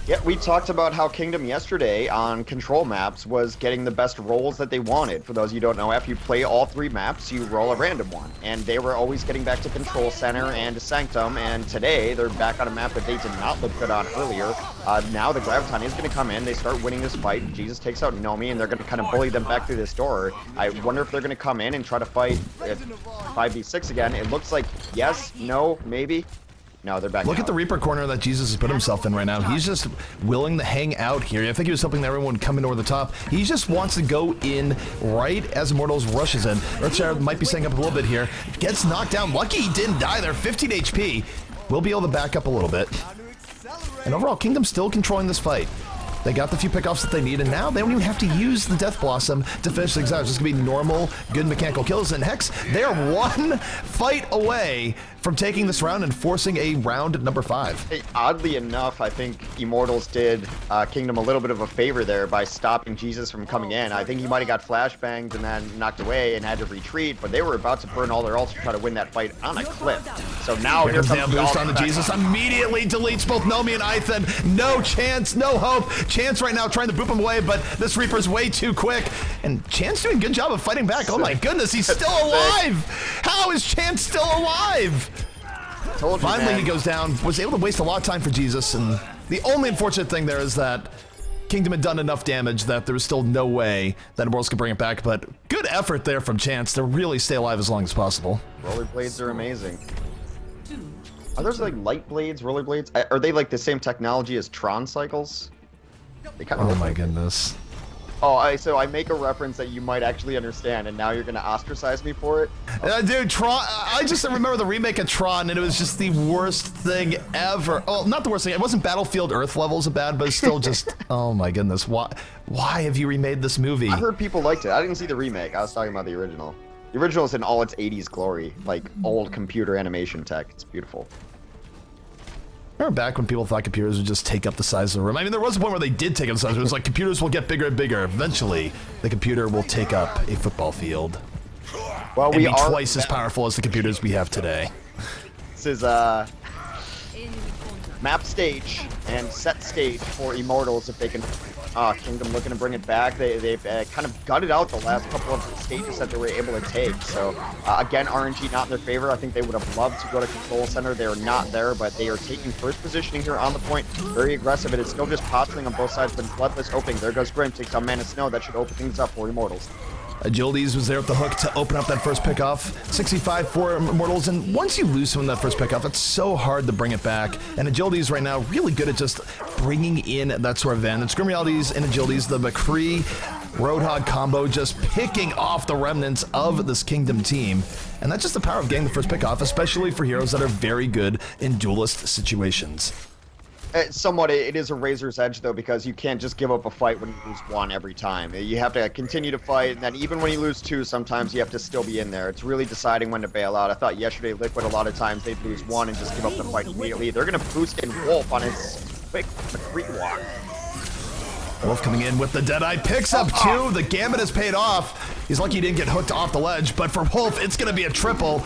Yeah, we talked about how Kingdom yesterday on control maps was getting the best rolls that they wanted. For those of you who don't know, after you play all 3 maps, you roll a random one. And they were always getting back to Control Center and to Sanctum, and today they're back on a map that they did not look good on earlier. Now the Graviton is going to come in, they start winning this fight, Jesus takes out Nomi, and they're going to kind of bully them back through this door. I wonder if they're going to come in and try to fight 5v6 again. It looks like yes, no, maybe. No, they're back. Look at the Reaper corner that Jesus has put himself in right now. He's just willing to hang out here. I think he was hoping that everyone would come in over the top. He just wants to go in right as Immortals rushes in. Earthshire might be staying up a little bit here. Gets knocked down. Lucky he didn't die there. 15 HP. We'll be able to back up a little bit. And overall, Kingdom's still controlling this fight. They got the few pickoffs that they need, and now they don't even have to use the Death Blossom to finish things out. It's just going to be normal, good mechanical kills. And Hex, they're 1 fight away from taking this round and forcing a round number 5. Hey, oddly enough, I think Immortals did Kingdom a little bit of a favor there by stopping Jesus from coming in. I think he might have got flashbanged and then knocked away and had to retreat, but they were about to burn all their ults to try to win that fight on a cliff. So now here comes the boost on the Jesus. Immediately deletes both Nomi and Ithan. No chance, no hope. Chance right now trying to boop him away, but this Reaper's way too quick. And Chance doing a good job of fighting back. Oh my goodness, he's still alive! How is Chance still alive? Finally, he goes down, was able to waste a lot of time for Jesus, and the only unfortunate thing there is that Kingdom had done enough damage that there was still no way that Immortals could bring it back, but good effort there from Chance to really stay alive as long as possible. Rollerblades are amazing. Are those like light blades, rollerblades? Are they like the same technology as Tron cycles? They kind of oh my goodness. Oh, so I make a reference that you might actually understand, and now you're gonna ostracize me for it? Dude, Tron, I just remember the remake of Tron, and it was just the worst thing ever. Oh, not the worst thing, it wasn't Battlefield Earth levels of bad, but it's still just, oh my goodness, why have you remade this movie? I heard people liked it. I didn't see the remake, I was talking about the original. The original is in all its 80s glory, like old computer animation tech, it's beautiful. Remember back when people thought computers would just take up the size of the room? I mean, there was a point where they did take up the size of the room. It was like computers will get bigger and bigger. Eventually, the computer will take up a football field. Well, and be twice as powerful as the computers we have today. This is map stage and set stage for Immortals if they can. Kingdom looking to bring it back. They've kind of gutted out the last couple of stages that they were able to take. So again, RNG not in their favor. I think they would have loved to go to Control Center. They are not there, but they are taking first positioning here on the point. Very aggressive. It is still just posturing on both sides, but Bloodless opening. There goes Grim, takes down Man of Snow. That should open things up for Immortals. Agilities was there at the hook to open up that first pickoff. 65 for Immortals, and once you lose someone that first pickoff, it's so hard to bring it back. And Agilities right now really good at just bringing in that sort of advantage. Grim Realities and Agilities, the McCree Roadhog combo just picking off the remnants of this Kingdom team. And that's just the power of getting the first pickoff, especially for heroes that are very good in duelist situations. Somewhat, it is a razor's edge, though, because you can't just give up a fight when you lose 1 every time. You have to continue to fight, and then even when you lose 2, sometimes you have to still be in there. It's really deciding when to bail out. I thought yesterday Liquid, a lot of times, they'd lose 1 and just give up the fight immediately. They're going to boost in Wolf on his quick walk. Wolf coming in with the Deadeye, picks up 2. The Gambit has paid off. He's lucky he didn't get hooked off the ledge, but for Wolf, it's going to be a triple.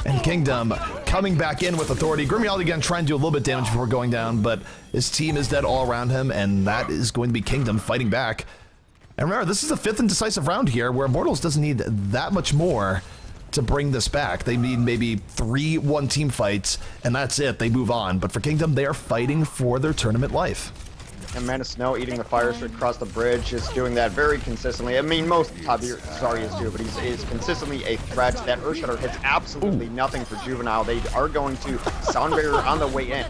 And Kingdom coming back in with authority. Grim Reality again trying to do a little bit of damage before going down, but his team is dead all around him, and that is going to be Kingdom fighting back. And remember, this is the 5th and decisive round here, where Immortals doesn't need that much more to bring this back. They need maybe 3 one-team fights, and that's it. They move on. But for Kingdom, they are fighting for their tournament life. And Man of Snow eating the fire straight across the bridge, is doing that very consistently. I mean, most top tier Zarya's do, but he's consistently a threat. That Earthshatter hits absolutely nothing for Juvenile. They are going to Sound Barrier on the way in.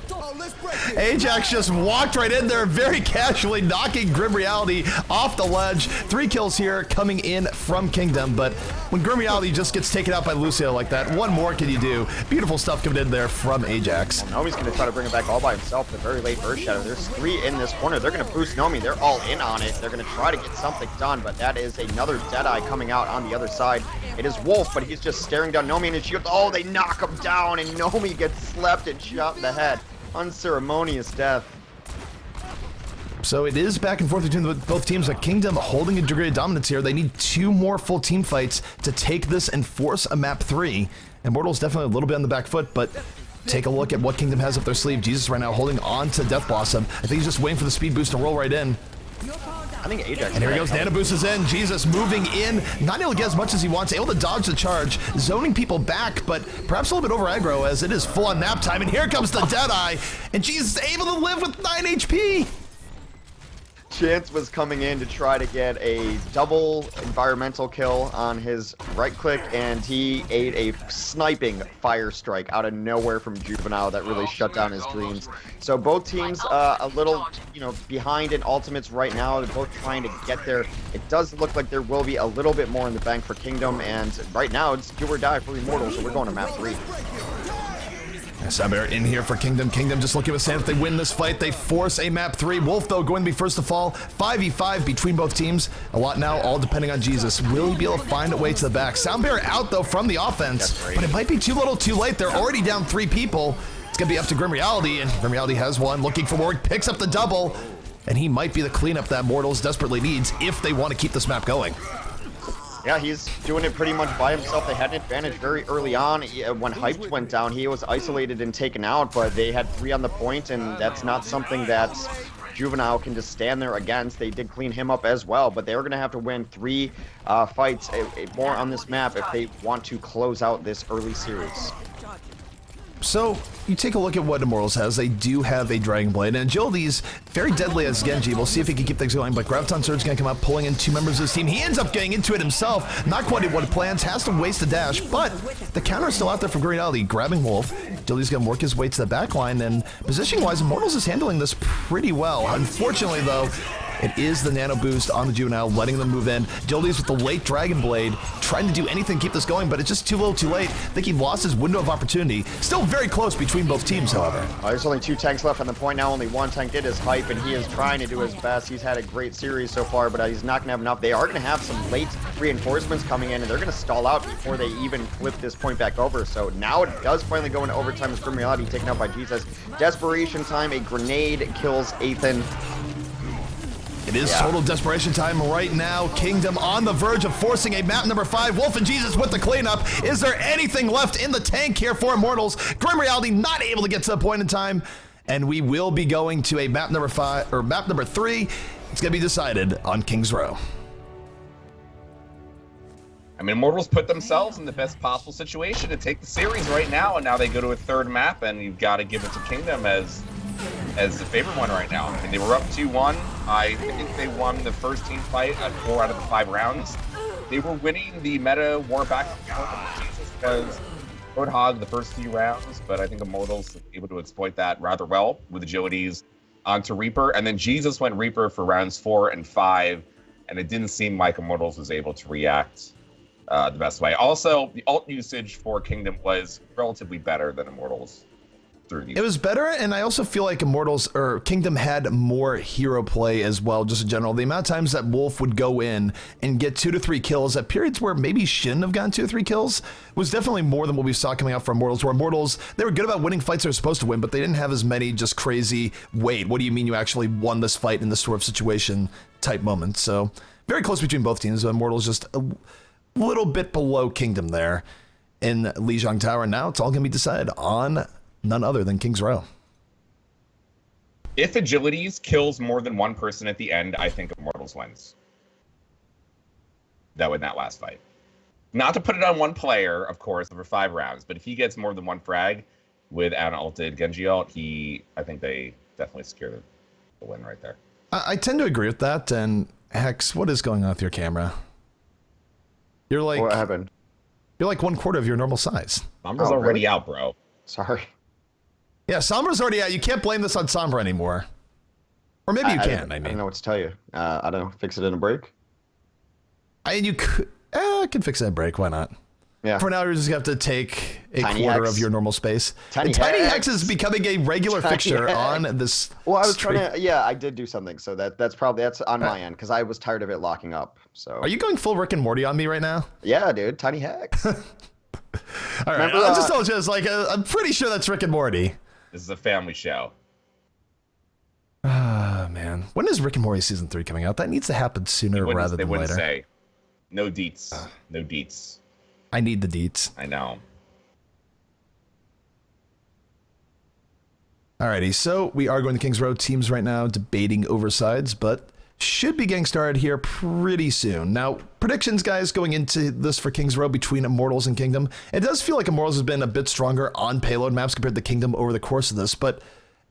Ajax just walked right in there, very casually knocking Grim Reality off the ledge. 3 kills here coming in from Kingdom, but when Grim Reality just gets taken out by Lucio like that, one more can you do? Beautiful stuff coming in there from Ajax. Well, Nomi's going to try to bring it back all by himself. The very late Earth Shadow. There's 3 in this corner. They're going to boost Nomi. They're all in on it. They're going to try to get something done, but that is another Deadeye coming out on the other side. It is Wolf, but he's just staring down Nomi and his shield. Oh, they knock him down, and Nomi gets slept and shot in the head. Unceremonious death. So it is back and forth between both teams, but Kingdom holding a degree of dominance here. They need 2 more full team fights to take this and force a map 3. Immortals definitely a little bit on the back foot, but take a look at what Kingdom has up their sleeve. Jesus right now holding on to Death Blossom. I think he's just waiting for the speed boost to roll right in. I think Ajax. And here he goes, Nano Boost is in. Jesus moving in, not able to get as much as he wants, able to dodge the charge, zoning people back, but perhaps a little bit over aggro as it is full on nap time. And here comes the Deadeye, and Jesus able to live with 9 HP. Chance was coming in to try to get a double environmental kill on his right click, and he ate a sniping fire strike out of nowhere from Juvenile that really shut down his dreams. So both teams a little, behind in ultimates right now. They're both trying to get there. It does look like there will be a little bit more in the bank for Kingdom, and right now it's do or die for Immortals, so we're going to map 3. Saber in here for Kingdom. Kingdom just looking to stand. If they win this fight, they force a map 3. Wolf, though, going to be first to fall. 5v5 between both teams. A lot now, all depending on Jesus. Will he be able to find a way to the back? Soundbearer out, though, from the offense. But it might be too little too late. They're already down 3 people. It's going to be up to Grim Reality, and Grim Reality has one. Looking for more. Picks up the double. And he might be the cleanup that Mortals desperately needs if they want to keep this map going. Yeah, he's doing it pretty much by himself. They had an advantage very early on. When Hyped went down, he was isolated and taken out, but they had 3 on the point, and that's not something that Juvenile can just stand there against. They did clean him up as well, but they were going to have to win 3 fights more on this map if they want to close out this early series. So, you take a look at what Immortals has. They do have a Dragon Blade, and Agility's very deadly as Genji. We'll see if he can keep things going, but Graviton Surge is going to come up, pulling in 2 members of his team. He ends up getting into it himself. Not quite what he plans, has to waste a dash, but the counter is still out there from Green Reality, grabbing Wolf. Agility's going to work his way to the back line, and position-wise, Immortals is handling this pretty well. Unfortunately, though, it is the Nano Boost on the Juvenile, letting them move in. Agility's with the late Dragon Blade, trying to do anything to keep this going, but it's just too little too late. I think he lost his window of opportunity. Still very close between both teams, however. There's only 2 tanks left on the point now. Only 1 tank did his hype, and he is trying to do his best. He's had a great series so far, but he's not going to have enough. They are going to have some late reinforcements coming in, and they're going to stall out before they even flip this point back over. So now it does finally go into overtime with Grim Reality taken out by Jesus. Desperation time. A grenade kills Ethan. It is total desperation time right now. Kingdom on the verge of forcing a map number 5. Wolf and Jesus with the cleanup. Is there anything left in the tank here for Immortals? Grim Reality not able to get to the point in time. And we will be going to a map number 5, or map number 3. It's going to be decided on King's Row. I mean, Immortals put themselves in the best possible situation to take the series right now, and now they go to a 3rd map, and you've got to give it to Kingdom as the favorite one right now. I mean, they were up 2-1. I think they won the first team fight at 4 out of the 5 rounds. They were winning the meta war back and forth with Jesus because Roadhog the first few rounds, but I think Immortals were able to exploit that rather well with agilities onto Reaper. And then Jesus went Reaper for rounds 4 and 5, and it didn't seem like Immortals was able to react the best way. Also, the ult usage for Kingdom was relatively better than Immortals. It was better, and I also feel like Immortals or Kingdom had more hero play as well, just in general. The amount of times that Wolf would go in and get 2 to 3 kills at periods where maybe he shouldn't have gotten 2 or 3 kills was definitely more than what we saw coming out from Immortals, where Immortals, they were good about winning fights they were supposed to win, but they didn't have as many just crazy, wait, what do you mean you actually won this fight in this sort of situation type moments. So very close between both teams, but Immortals just a little bit below Kingdom there in Lijiang Tower, and now it's all going to be decided on none other than King's Row. If Agilities kills more than 1 person at the end, I think Immortals wins. That would that last fight. Not to put it on one player, of course, over 5 rounds, but if he gets more than 1 frag with an ulted Genji ult, I think they definitely secure the win right there. I tend to agree with that, and Hex, what is going on with your camera? You're like... What happened? You're like 1/4 of your normal size. Number's already out, bro. Sorry. Yeah, Sombra's already out. You can't blame this on Sombra anymore. Or maybe you can, I don't know what to tell you. I don't know. Fix it in a break? You could, I can fix that break. Why not? Yeah. For now, you're just going to have to take a Tiny quarter Hex. of your normal space. Tiny Hex is becoming a regular fixture on this Well, I was stream. trying to... Yeah, I did do something. So that's on my end because I was tired of it locking up. So. Are you going full Rick and Morty on me right now? Yeah, dude. Tiny Hex. All right, Remember, I'll just tell you, like, I'm pretty sure that's Rick and Morty. This is a family show. Ah, man. When is Rick and Morty season 3 coming out? That needs to happen sooner rather They than wouldn't later. say. No deets. No deets. I need the deets. I know. Alrighty, so we are going to Kings Row. Teams right now debating over sides, but should be getting started here pretty soon. Now, predictions, guys, going into this for Kings Row between Immortals and Kingdom. It does feel like Immortals has been a bit stronger on payload maps compared to Kingdom over the course of this, but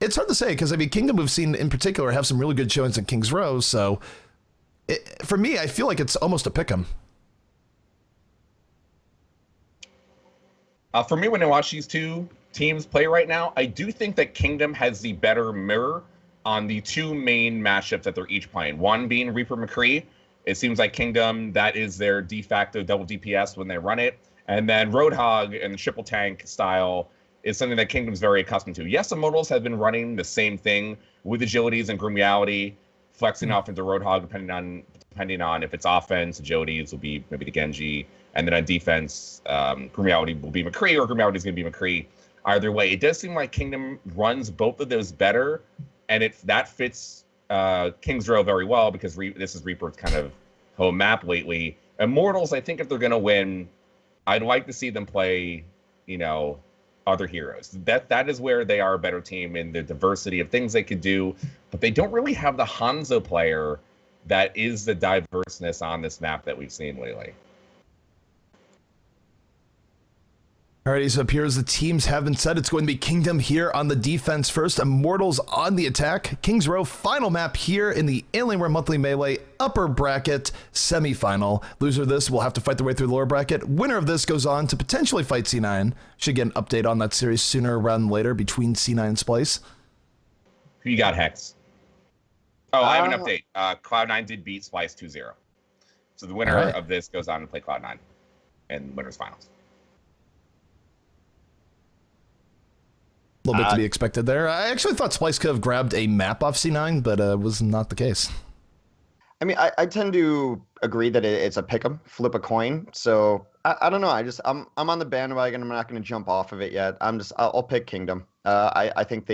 it's hard to say because, I mean, Kingdom we've seen in particular have some really good showings in Kings Row, so for me, I feel like it's almost a pick'em. For me, when I watch these two teams play right now, I do think that Kingdom has the better mirror on the two main matchups that they're each playing. One being Reaper McCree. It seems like Kingdom, that is their de facto double DPS when they run it. And then Roadhog and the triple tank style is something that Kingdom's very accustomed to. Yes, Immortals have been running the same thing with agilities and Grim Reality, flexing off into Roadhog depending on if it's offense, agilities will be maybe the Genji, and then on defense, Grim Reality will be McCree, or Grim Reality is going to be McCree. Either way, it does seem like Kingdom runs both of those better, and that fits Kings Row very well because this is Reaper's kind of home map lately. Immortals, I think if they're going to win, I'd like to see them play, other heroes. That is where they are a better team in the diversity of things they could do, but they don't really have the Hanzo player that is the diverseness on this map that we've seen lately. Alrighty, so it appears the teams have been set. It's going to be Kingdom here on the defense first, Immortals on the attack. Kings Row final map here in the Alienware Monthly Melee upper bracket semifinal. Loser of this will have to fight their way through the lower bracket. Winner of this goes on to potentially fight C9. Should get an update on that series sooner rather than later between C9 and Splice. Who you got, Hex? Oh, I have an update. Cloud9 did beat Splice 2-0. So the winner of this goes on to play Cloud9 in winners finals. A little bit to be expected there. I actually thought Splice could have grabbed a map off C9, but was not the case. I mean, I tend to agree that it's a pick'em, flip a coin. So I don't know. I'm on the bandwagon. I'm not going to jump off of it yet. I'll pick Kingdom. I think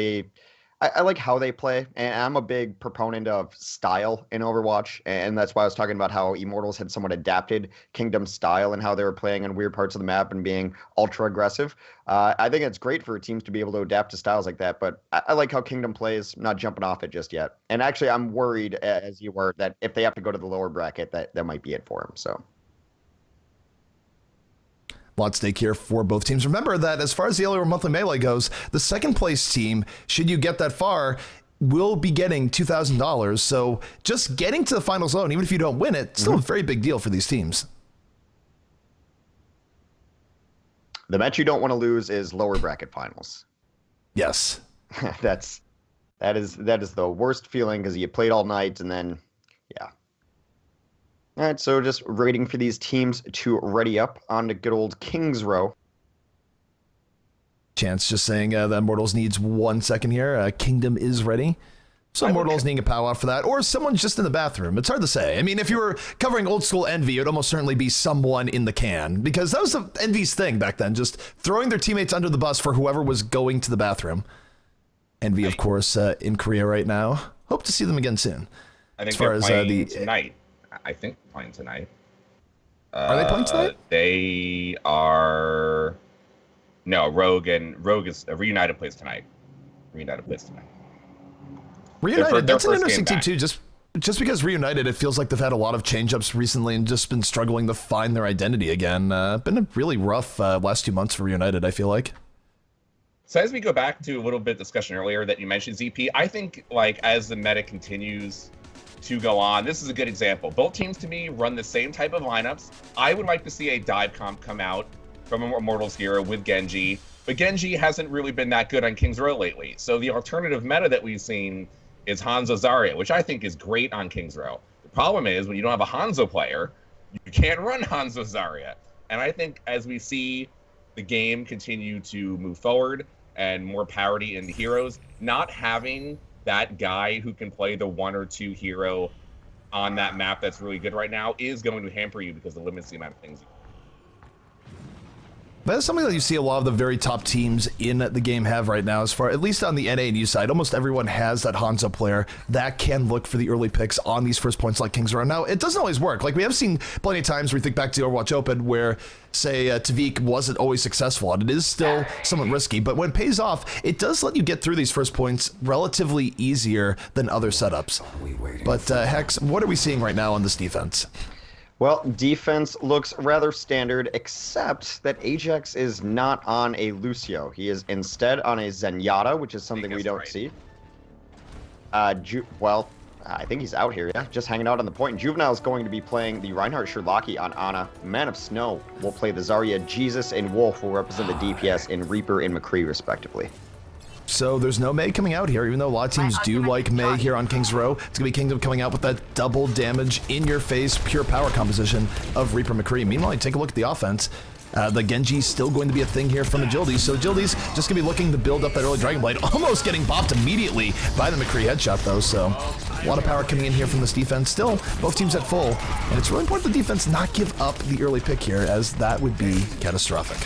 I like how they play, and I'm a big proponent of style in Overwatch, and that's why I was talking about how Immortals had somewhat adapted Kingdom's style and how they were playing on weird parts of the map and being ultra aggressive. I think it's great for teams to be able to adapt to styles like that, but I like how Kingdom plays. I'm not jumping off it just yet. And actually, I'm worried, as you were, that if they have to go to the lower bracket, that might be it for them. So. A lot at stake here for both teams. Remember that as far as the Alienware Monthly Melee goes, the second place team, should you get that far, will be getting $2,000. So just getting to the final zone, even if you don't win it, still a very big deal for these teams. The match you don't want to lose is lower bracket finals. Yes. that is the worst feeling because you played all night and then, yeah. All right, so just waiting for these teams to ready up on to good old Kings Row. Chance just saying that Immortals needs 1 second here. Kingdom is ready. So Immortals needing a powwow for that, or someone's just in the bathroom. It's hard to say. I mean, if you were covering old school Envy, it would almost certainly be someone in the can, because that was the Envy's thing back then, just throwing their teammates under the bus for whoever was going to the bathroom. Envy, of course, in Korea right now. Hope to see them again soon. I think they're playing tonight. I think playing tonight. Are they playing tonight? They are. No, Rogue is Reunited plays tonight. Reunited, that's an interesting team too. Just because Reunited, it feels like they've had a lot of change-ups recently and just been struggling to find their identity again. Been a really rough last 2 months for Reunited, I feel like. So as we go back to a little bit of discussion earlier that you mentioned, ZP, I think as the meta continues to go on, this is a good example. Both teams to me run the same type of lineups. I would like to see a dive comp come out from Immortals here with Genji, But Genji hasn't really been that good on King's Row lately. So the alternative meta that we've seen is Hanzo Zarya, which I think is great on King's Row. The problem is when you don't have a Hanzo player, you can't run Hanzo Zarya. And I think as we see the game continue to move forward and more parity in the heroes, not having that guy who can play the 1 or 2 hero on that map that's really good right now is going to hamper you because it limits the amount of things you can. That is something that you see a lot of the very top teams in the game have right now, as far, at least on the NA and U side. Almost everyone has that Hanzo player that can look for the early picks on these first points like King's Row. Now, it doesn't always work. Like, we have seen plenty of times where we think back to Overwatch Open where, say, Tavik wasn't always successful, and it is still somewhat risky, but when it pays off, it does let you get through these first points relatively easier than other setups. But, Hex, what are we seeing right now on this defense? Well, defense looks rather standard, except that Ajax is not on a Lucio. He is instead on a Zenyatta, which is something we don't see. Well, I think he's out here, yeah, just hanging out on the point. Juvenile is going to be playing the Reinhardt Sherlocki on Ana. Man of Snow will play the Zarya. Jesus and Wolf will represent the DPS in Reaper and McCree, respectively. So there's no Mei coming out here, even though a lot of teams do like Mei here on King's Row. It's going to be Kingdom coming out with that double damage, in-your-face, pure power composition of Reaper McCree. Meanwhile, you take a look at the offense. The Genji's still going to be a thing here from Agility, so Agility's just going to be looking to build up that early Dragon Blade, almost getting bopped immediately by the McCree headshot, though, so a lot of power coming in here from this defense. Still, both teams at full, and it's really important the defense not give up the early pick here, as that would be catastrophic.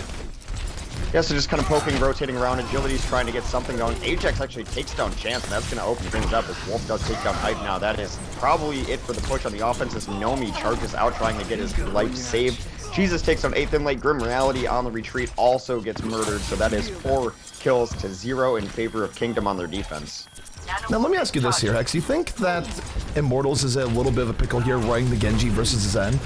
Yeah, so just kind of poking, rotating around. Agility's trying to get something going. Ajax actually takes down Chance, and that's going to open things up as Wolf does take down Hype now. That is probably it for the push on the offense as Nomi charges out trying to get his life saved. Jesus takes down 8th in late. Grim Reality on the retreat also gets murdered, so that is 4 kills to 0 in favor of Kingdom on their defense. Now, let me ask you this here, Hex. You think that Immortals is a little bit of a pickle here, running the Genji versus Zen?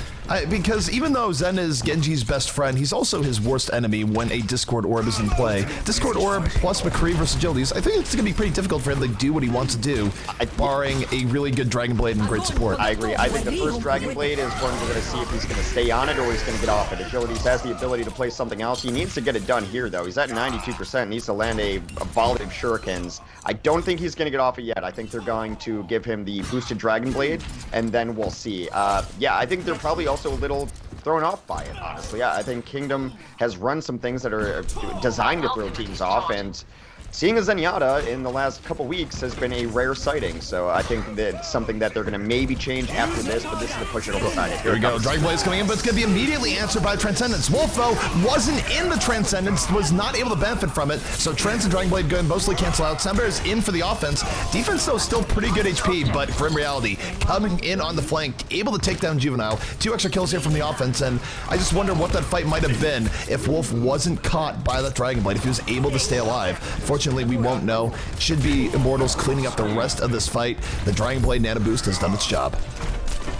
Because even though Zen is Genji's best friend, he's also his worst enemy when a Discord Orb is in play. Discord Orb plus McCree versus Agilities, I think it's going to be pretty difficult for him to do what he wants to do, barring a really good Dragon Blade and great support. I agree. I think the first Dragon Blade is when we're going to see if he's going to stay on it or he's going to get off it. Agilities has the ability to play something else. He needs to get it done here, though. He's at 92%, needs to land a volley of shurikens. I don't think he's going to get off it yet. I think they're going to give him the boosted Dragon Blade, and then we'll see. Yeah, I think they're probably also a little thrown off by it, honestly. Yeah, I think Kingdom has run some things that are designed to throw teams off, and seeing a Zenyatta in the last couple weeks has been a rare sighting, so I think that's something that they're going to maybe change after this, but this is the push it'll decide. Here we go. Dragon Blade is coming in, but it's going to be immediately answered by Transcendence. Wolf, though, wasn't in the Transcendence, was not able to benefit from it, so Trans and Dragon Blade going mostly cancel out. Sember is in for the offense. Defense, though, still pretty good HP, but Grim Reality coming in on the flank, able to take down Juvenile. 2 extra kills here from the offense, and I just wonder what that fight might have been if Wolf wasn't caught by that Dragon Blade, if he was able to stay alive. Fortunately, we won't know. Should be Immortals cleaning up the rest of this fight. The Dragon Blade Nano Boost has done its job.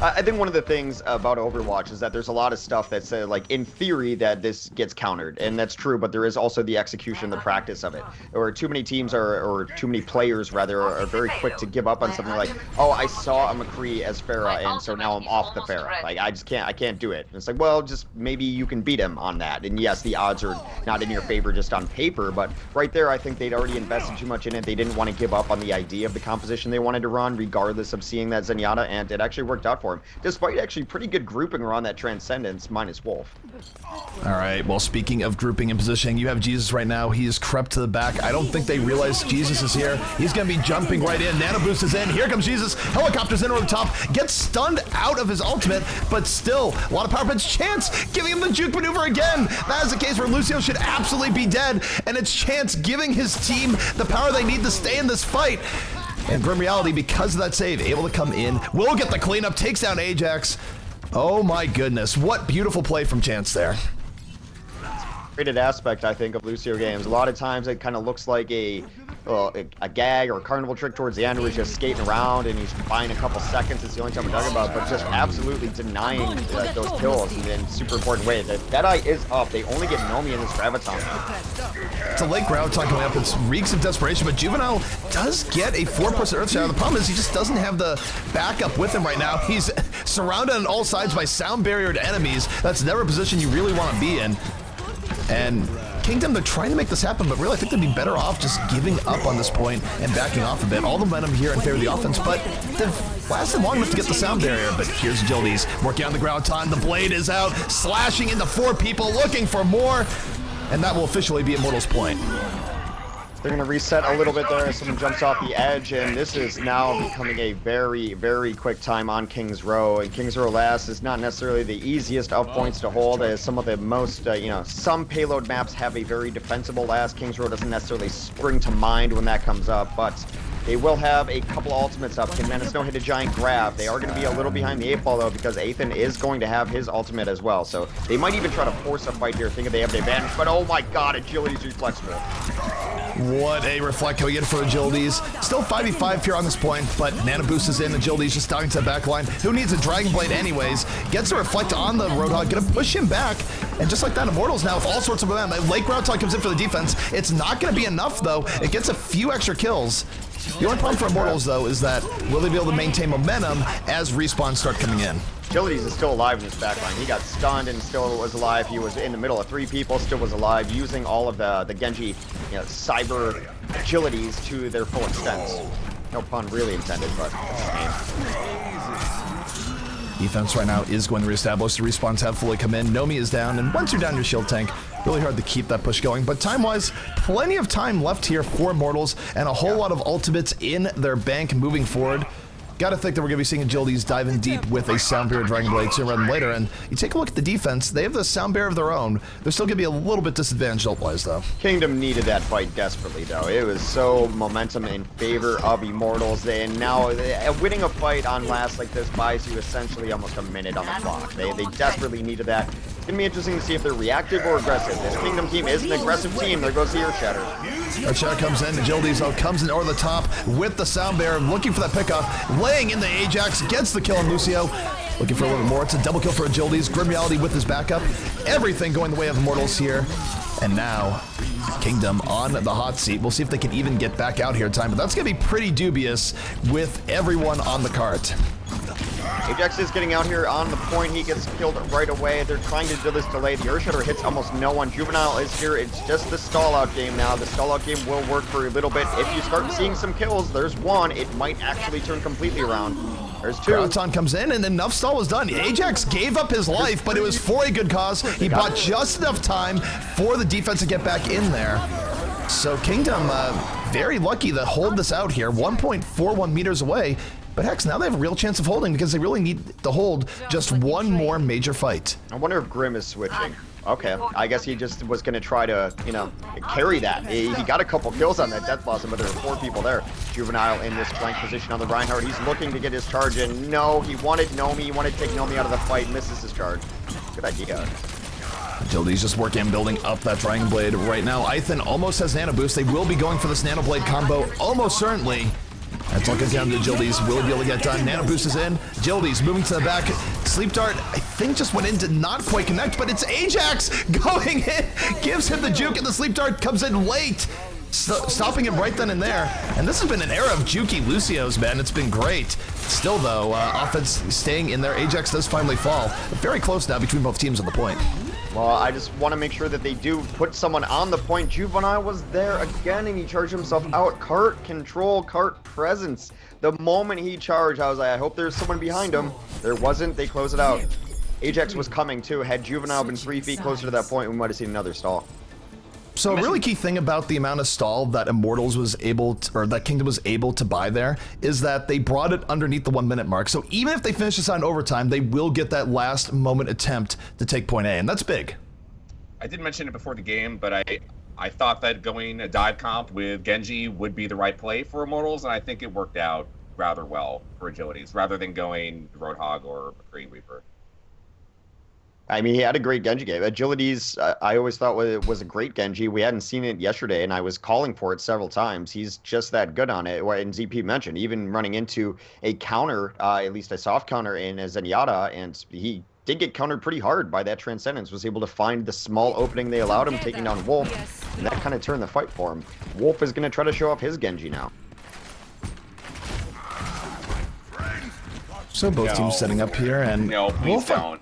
I think one of the things about Overwatch is that there's a lot of stuff that's like in theory that this gets countered, and that's true, but there is also the execution, the practice of it. Or too many teams or too many players rather are very quick to give up on something like, oh, I saw a McCree as Pharah, and so now I'm off the Pharah. Like I can't do it. And it's like, well, just maybe you can beat him on that. And yes, the odds are not in your favor just on paper, but right there, I think they'd already invested too much in it. They didn't want to give up on the idea of the composition they wanted to run, regardless of seeing that Zenyatta, and it actually worked out for him, despite actually pretty good grouping around that Transcendence minus Wolf. All right, well, speaking of grouping and positioning, you have Jesus right now. He is crept to the back. I don't think they realize Jesus is here. He's going to be jumping right in. Nano Boost is in. Here comes Jesus. Helicopter's in over the top. Gets stunned out of his ultimate, but still, a lot of power punch. Chance giving him the juke maneuver again. That is a case where Lucio should absolutely be dead, and it's Chance giving his team the power they need to stay in this fight. And Grim Reality, because of that save, able to come in, will get the cleanup, takes down Ajax. Oh my goodness, what beautiful play from Chance there. Rated aspect, I think, of Lucio games. A lot of times it kind of looks like a gag or a carnival trick towards the end where he's just skating around and he's buying a couple seconds. It's the only time we're talking about, but just absolutely denying those kills in a super important way. The Deadeye is up. They only get Nomi in this Graviton. It's a late Graviton coming up. It's reeks of desperation, but Juvenile does get a 4-person Earth Shadow. The problem is he just doesn't have the backup with him right now. He's surrounded on all sides by sound barriered enemies. That's never a position you really want to be in. And Kingdom, they're trying to make this happen, but really I think they'd be better off just giving up on this point and backing off a bit. All the momentum here in favor of the offense, but they've lasted long enough to get the sound barrier. But here's Agilities working on the ground time. The blade is out, slashing into 4 people, looking for more, and that will officially be Immortals' point. They're going to reset a little bit there as someone jumps off the edge, and this is now becoming a very, very quick time on King's Row. And King's Row last is not necessarily the easiest of points to hold, as some of the most, some payload maps have a very defensible last. King's Row doesn't necessarily spring to mind when that comes up, but they will have a couple ultimates up. Can Menace hit a giant grab? They are going to be a little behind the 8 ball, though, because Ethan is going to have his ultimate as well. So they might even try to force a fight here, thinking they have the advantage. But oh my god, Agility's reflexible. What a reflect going in for Agilities. Still 5v5 here on this point, but Nano Boost is in. Agilities just diving to the back line. Who needs a Dragon Blade anyways? Gets a reflect on the Roadhog, gonna push him back. And just like that, Immortals now with all sorts of momentum. Lake Roadhog comes in for the defense. It's not gonna be enough though. It gets a few extra kills. The only problem for Immortals though is that will they be able to maintain momentum as respawns start coming in? Agilities is still alive in his backline. He got stunned and still was alive. He was in the middle of 3 people, still was alive, using all of the Genji, cyber agilities to their full extent. No pun really intended, but that's the name. Defense right now is going to reestablish. The respawns have fully come in. Nomi is down, and once you're down your shield tank, really hard to keep that push going. But time-wise, plenty of time left here for Immortals, and a whole lot of ultimates in their bank moving forward. Gotta think that we're gonna be seeing Agilities diving deep with a Sound Barrier Dragon Blade sooner rather than later. And you take a look at the defense, they have the Sound Barrier of their own. They're still gonna be a little bit disadvantaged ult-wise though. Kingdom needed that fight desperately though. It was so momentum in favor of Immortals, and now winning a fight on last like this buys you essentially almost a minute on the clock. They desperately needed that. It's gonna be interesting to see if they're reactive or aggressive. This Kingdom team is an aggressive team. There goes the Earth Shatter. Earthshatter comes in, Agilities comes in over the top with the Sound Barrier, looking for that pickoff, laying in the Ajax, gets the kill on Lucio. Looking for a little bit more. It's a double kill for Agilities. Grim Reality with his backup. Everything going the way of Immortals here. And now, Kingdom on the hot seat. We'll see if they can even get back out here in time, but that's going to be pretty dubious with everyone on the cart. Ajax is getting out here on the point. He gets killed right away. They're trying to do this delay. The Earthshatter hits almost no one. Juvenile is here. It's just the stall-out game now. The stall-out game will work for a little bit. If you start seeing some kills, there's one. It might actually turn completely around. There's 2. Graviton comes in, and enough stall was done. Ajax gave up his life, but it was for a good cause. He bought just enough time for the defense to get back in there. So Kingdom, very lucky to hold this out here. 1.41 meters away. But Hex, now they have a real chance of holding because they really need to hold just one more major fight. I wonder if Grim is switching. Okay, I guess he just was going to try to, carry that. He got a couple kills on that Death Blossom, but there were 4 people there. Juvenile in this flank position on the Reinhardt. He's looking to get his charge in. No, he wanted Nomi. He wanted to take Nomi out of the fight. Misses his charge. Good idea. Agility's just working and building up that Dragon Blade right now. Ethan almost has Nano Boost. They will be going for this Nano Blade combo almost certainly. That's looking down to Agilities. Will be able to get done. Nano Boost is in. Agilities moving to the back. Sleep Dart, I think, just went in to not quite connect, but it's Ajax going in. Gives him the juke, and the Sleep Dart comes in late, stopping him right then and there. And this has been an era of jukey Lucios, man. It's been great. Still, though, offense staying in there. Ajax does finally fall. Very close now between both teams on the point. Well, I just want to make sure that they do put someone on the point. Juvenile was there again, and he charged himself out. Cart control, cart presence. The moment he charged, I was like, I hope there's someone behind him. There wasn't. They close it out. Ajax was coming, too. Had Juvenile been 3 feet closer to that point, we might have seen another stall. So a really key thing about the amount of stall that Immortals was able to, or that Kingdom was able to buy there, is that they brought it underneath the 1 minute mark. So even if they finish this on overtime, they will get that last moment attempt to take point A, and that's big. I did mention it before the game, but I thought that going a dive comp with Genji would be the right play for Immortals, and I think it worked out rather well for Agilities, rather than going Roadhog or Green Reaper. I mean, he had a great Genji game. Agilities, I always thought was a great Genji. We hadn't seen it yesterday, and I was calling for it several times. He's just that good on it. And ZP mentioned, even running into a counter, at least a soft counter in Zenyatta, and he did get countered pretty hard by that Transcendence, was able to find the small opening they allowed him, taking down Wolf, and that kind of turned the fight for him. Wolf is going to try to show off his Genji now. So both teams setting up here, and No, please don't.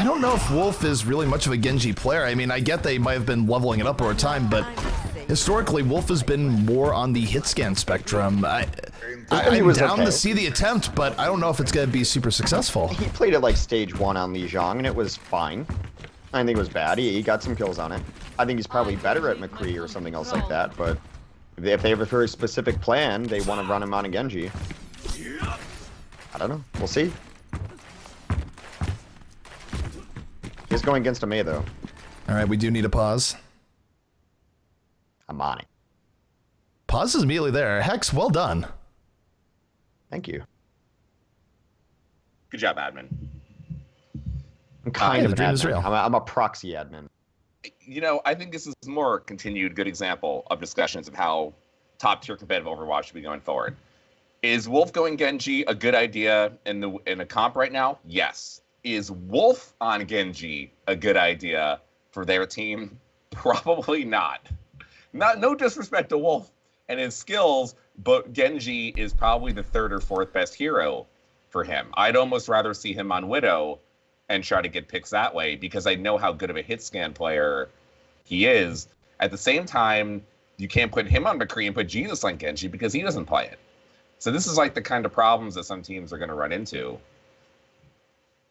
I don't know if Wolf is really much of a Genji player. I mean, I get they might have been leveling it up over time, but historically, Wolf has been more on the hit scan spectrum. I'm down to see the attempt, but I don't know if it's going to be super successful. He played it like stage 1 on Lijiang, and it was fine. I think it was bad. He got some kills on it. I think he's probably better at McCree or something else like that, but if they have a very specific plan, they want to run him on a Genji. I don't know. We'll see. He's going against a Mei, though. All right, we do need a pause. I'm on it. Pause is immediately there. Hex, well done. Thank you. Good job, admin. I'm kind of an the dream is admin. real. I'm a proxy admin. You know, I think this is more continued good example of discussions of how top-tier competitive Overwatch should be going forward. Is Wolf going Genji a good idea in a comp right now? Yes. Is Wolf on Genji a good idea for their team? Probably not. No disrespect to Wolf and his skills, but Genji is probably the 3rd or 4th best hero for him. I'd almost rather see him on Widow and try to get picks that way because I know how good of a hit scan player he is. At the same time, you can't put him on McCree and put Jesus on Genji because he doesn't play it. So this is like the kind of problems that some teams are going to run into.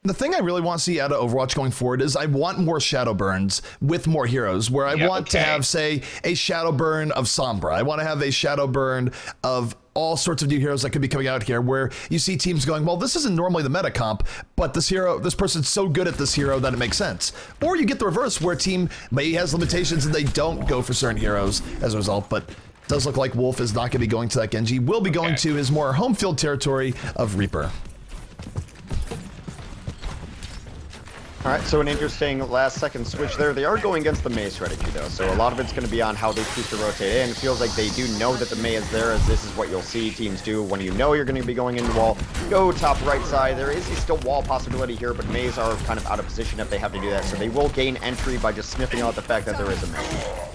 The thing I really want to see out of Overwatch going forward is I want more shadow burns with more heroes, where I want to have, say, a shadow burn of Sombra. I want to have a shadow burn of all sorts of new heroes that could be coming out here, where you see teams going, well, this isn't normally the meta comp, but this person's so good at this hero that it makes sense. Or you get the reverse, where a team maybe has limitations and they don't go for certain heroes as a result, but it does look like Wolf is not going to be going to that Genji. Will be going to his more home field territory of Reaper. All right, so an interesting last-second switch there. They are going against the Mei strategy, though, so a lot of it's going to be on how they choose to rotate in. It feels like they do know that the Mei is there, as this is what you'll see teams do when you know you're going to be going into wall. Go top right side. There is still wall possibility here, but Meis are kind of out of position if they have to do that, so they will gain entry by just sniffing out the fact that there is a Mei.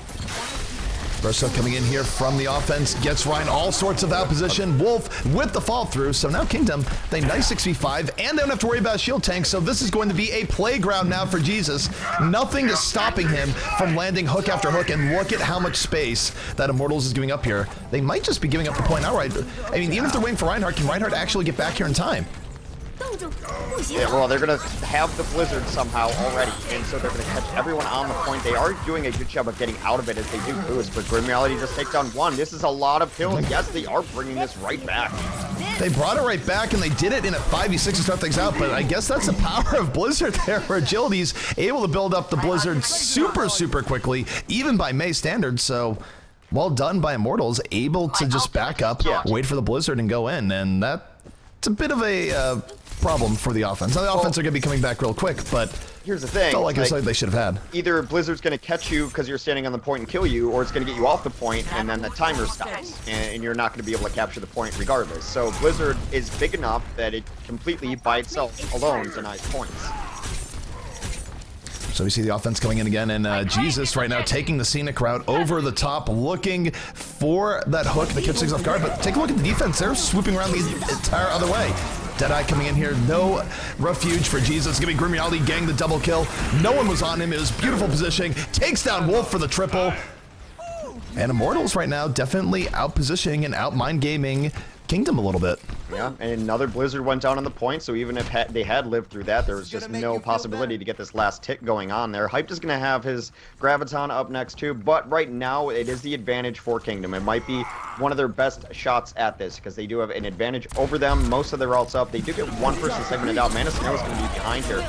Verso coming in here from the offense, gets Ryan all sorts of out position. Wolf with the fall through. So now Kingdom, they nice 6v5, and they don't have to worry about shield tanks. So this is going to be a playground now for Jesus. Nothing is stopping him from landing hook after hook. And look at how much space that Immortals is giving up here. They might just be giving up the point outright. I mean, even if they're waiting for Reinhardt, can Reinhardt actually get back here in time? Yeah, well, they're going to have the Blizzard somehow already, and so they're going to catch everyone on the point. They are doing a good job of getting out of it as they do boost, but Grim Reality just takes down one. This is a lot of kills. Yes, they are bringing this right back. They brought it right back, and they did it in a 5v6 to start things out, but I guess that's the power of Blizzard there, where Agility's able to build up the Blizzard super quickly, even by Mei standards, so well done by Immortals, able to just back up, wait for the Blizzard, and go in, and that's a bit of a problem for the offense. Now, the offense are going to be coming back real quick, but here's the thing. Felt like it's like they should have had. Either Blizzard's going to catch you because you're standing on the point and kill you, or it's going to get you off the point, and then the timer stops, and you're not going to be able to capture the point regardless. So Blizzard is big enough that it completely, by itself, alone, denies points. So we see the offense coming in again, and Jesus right now taking the scenic route over the top, looking for that hook that catches things off guard. But take a look at the defense. They're swooping around the entire other way. Deadeye coming in here. No refuge for Jesus. Giving Grim Reality getting the double kill. No one was on him. It was beautiful positioning. Takes down Wolf for the triple. And Immortals right now definitely out-positioning and out-mind-gaming Kingdom a little bit. Yeah, and another Blizzard went down on the point, so even if they had lived through that, there was just no possibility to get this last tick going on there. Hyped is going to have his Graviton up next too, but right now it is the advantage for Kingdom. It might be one of their best shots at this, because they do have an advantage over them. Most of their ults up. They do get one person segmented out. Mana Snow is going to be behind here.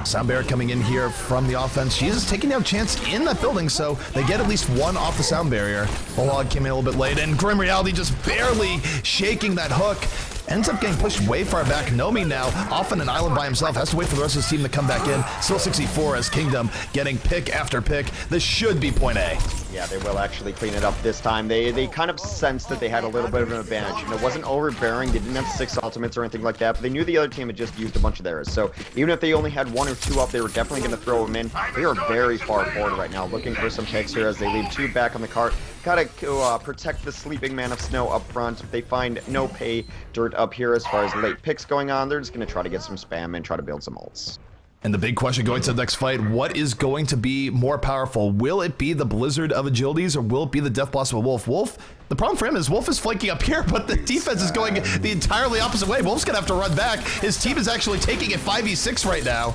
Sound Barrier coming in here from the offense. Jesus taking down Chance in that building, so they get at least one off the Sound Barrier. Olog came in a little bit late, and Grim Reality just barely shaking that hook. Ends up getting pushed way far back. Nomi now off on an island by himself. Has to wait for the rest of his team to come back in. Still 64 as Kingdom getting pick after pick. This should be point A. Yeah, they will actually clean it up this time. They kind of sensed that they had a little bit of an advantage. And it wasn't overbearing. They didn't have 6 ultimates or anything like that, but they knew the other team had just used a bunch of theirs. So even if they only had 1 or 2 up, they were definitely going to throw them in. They are very far forward right now, looking for some picks here as they leave 2 back on the cart. Gotta protect the sleeping Man of Snow up front. If they find no pay dirt up here as far as late picks going on, they're just going to try to get some spam and try to build some ults. And the big question going to the next fight, what is going to be more powerful? Will it be the Blizzard of Agilities or will it be the Death Blossom of Wolf? Wolf, the problem for him is Wolf is flanking up here, but the defense is going the entirely opposite way. Wolf's going to have to run back. His team is actually taking it 5v6 right now.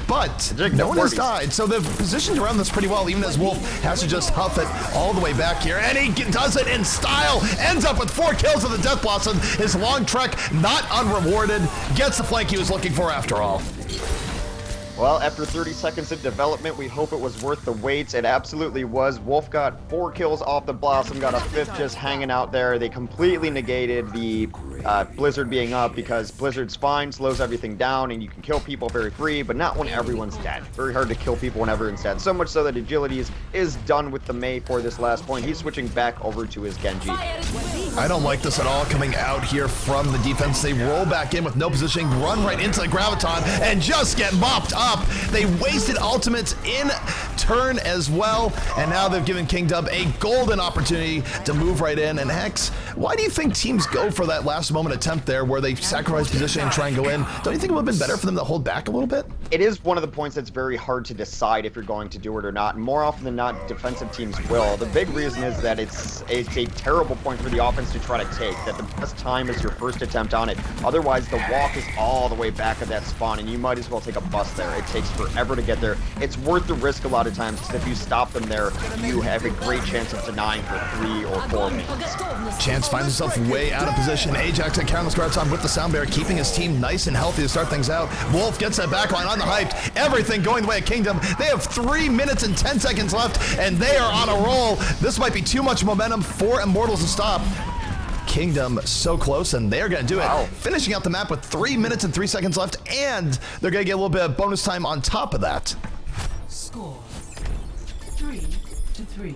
But no one has died, so they've positioned around this pretty well, even as Wolf has to just huff it all the way back here. And he does it in style, ends up with 4 kills with the Death Blossom. His long trek not unrewarded, gets the flank he was looking for after all. Well, after 30 seconds of development, we hope it was worth the wait. It absolutely was. Wolf got 4 kills off the Blossom, got a 5th just hanging out there. They completely negated the Blizzard being up because Blizzard's fine, slows everything down, and you can kill people very free, but not when everyone's dead. Very hard to kill people when everyone's dead. So much so that Agilities is done with the Mei for this last point. He's switching back over to his Genji. I don't like this at all coming out here from the defense. They roll back in with no positioning, run right into the Graviton, and just get mopped up. They wasted ultimates in turn as well, and now they've given Kingdom a golden opportunity to move right in. And Hex, why do you think teams go for that last moment attempt there where they sacrifice position and try and go in? Don't you think it would have been better for them to hold back a little bit? It is one of the points that's very hard to decide if you're going to do it or not. And more often than not, defensive teams will. The big reason is that it's a terrible point for the offense to try to take, that the best time is your first attempt on it. Otherwise, the walk is all the way back at that spawn, and you might as well take a bus there. It takes forever to get there. It's worth the risk a lot of times, because if you stop them there, you have a great chance of denying for 3 or 4 minutes. Chance finds himself way out of position. Ajax and Countless Guards on with the Sound Bear, keeping his team nice and healthy to start things out. Wolf gets that backline on the hyped. Everything going the way of Kingdom. They have 3 minutes and 10 seconds left, and they are on a roll. This might be too much momentum for Immortals to stop. Kingdom so close, and they're going to do it. Wow. Finishing out the map with 3 minutes and 3 seconds left, and they're going to get a little bit of bonus time on top of that. Score 3-3.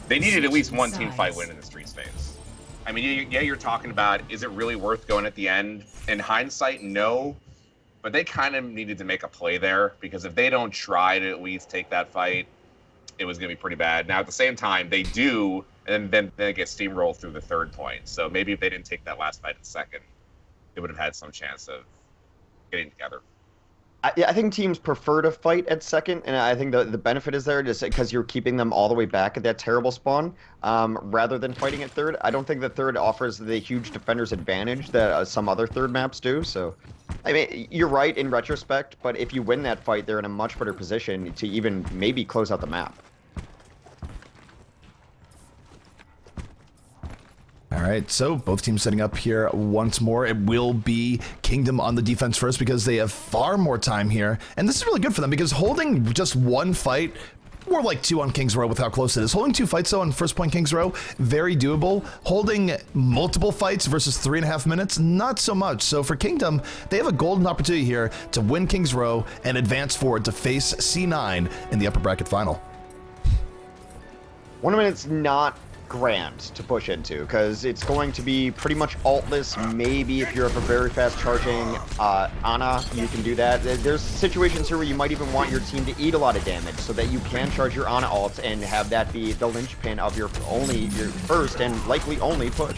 They needed at least one team fight win in the Streets phase. I mean, yeah, you're talking about, is it really worth going at the end? In hindsight, no. But they kind of needed to make a play there, because if they don't try to at least take that fight, it was going to be pretty bad. Now, at the same time, they do, and then they get steamrolled through the 3rd point. So maybe if they didn't take that last fight in 2nd, they would have had some chance of getting together. I think teams prefer to fight at 2nd, and I think the benefit is there just because you're keeping them all the way back at that terrible spawn, rather than fighting at 3rd. I don't think the 3rd offers the huge defender's advantage that some other 3rd maps do. So, I mean, you're right in retrospect, but if you win that fight, they're in a much better position to even maybe close out the map. All right, so both teams setting up here once more. It will be Kingdom on the defense first because they have far more time here. And this is really good for them because holding just 1 fight, more like 2 on King's Row with how close it is. Holding 2 fights though on first point King's Row, very doable. Holding multiple fights versus 3.5 minutes, not so much. So for Kingdom, they have a golden opportunity here to win King's Row and advance forward to face C9 in the upper bracket final. 1 minute's not grand to push into because it's going to be pretty much altless. Maybe if you're up a very fast charging Ana, you can do that. There's situations here where you might even want your team to eat a lot of damage so that you can charge your Ana ult and have that be the linchpin of your first and likely only push.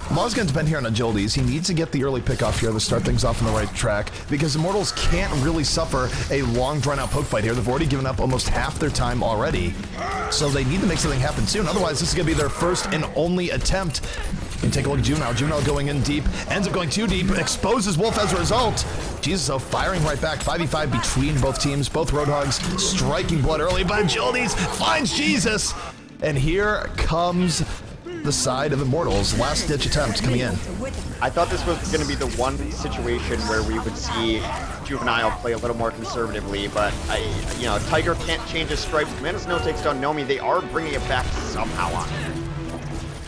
Mozgan's been here on Agilities. He needs to get the early pick off here to start things off on the right track because Immortals can't really suffer a long drawn-out poke fight here. They've already given up almost half their time already, so they need to make something happen soon. Otherwise, this is going to be their first and only attempt. And take a look at Juvenile. Juvenile going in deep, ends up going too deep, exposes Wolf as a result. Jesus, though, firing right back. 5v5 between both teams. Both Roadhogs striking blood early, but Agilities finds Jesus. And here comes the side of Immortals. Last-ditch attempt coming in. I thought this was going to be the one situation where we would see Juvenile play a little more conservatively, but Tiger can't change his stripes. Command Snow takes down Nomi. They are bringing it back somehow on.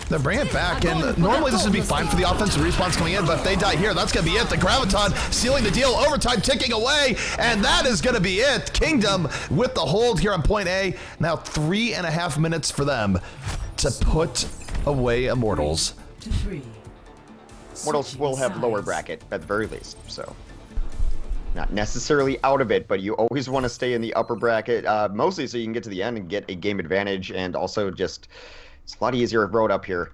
They're bringing it back, and normally this would be fine for the offensive response coming in, but if they die here, that's going to be it. The Graviton sealing the deal, overtime ticking away, and that is going to be it. Kingdom with the hold here on point A. Now 3.5 minutes for them to put away Immortals. Immortals will have lower bracket at the very least, so not necessarily out of it, but you always want to stay in the upper bracket, mostly so you can get to the end and get a game advantage, and also just it's a lot easier road up here.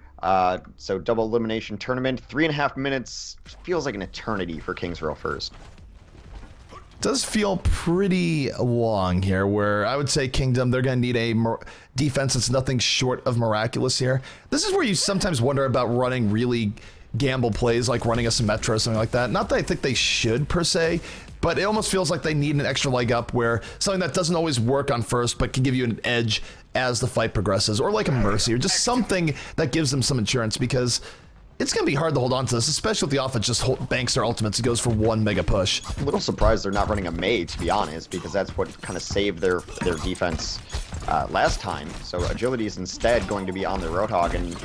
So double elimination tournament, 3.5 minutes feels like an eternity for King's Row first. does feel pretty long here, where I would say Kingdom, they're going to need a defense that's nothing short of miraculous here. This is where you sometimes wonder about running really gamble plays, like running a Symmetra or something like that. Not that I think they should, per se, but it almost feels like they need an extra leg up, where something that doesn't always work on first, but can give you an edge as the fight progresses, or like a Mercy, or just something that gives them some insurance, because it's going to be hard to hold on to this, especially if the offense just banks their ultimates and goes for one mega push. A little surprised they're not running a Mei, to be honest, because that's what kind of saved their defense last time. So Agility is instead going to be on the Roadhog, and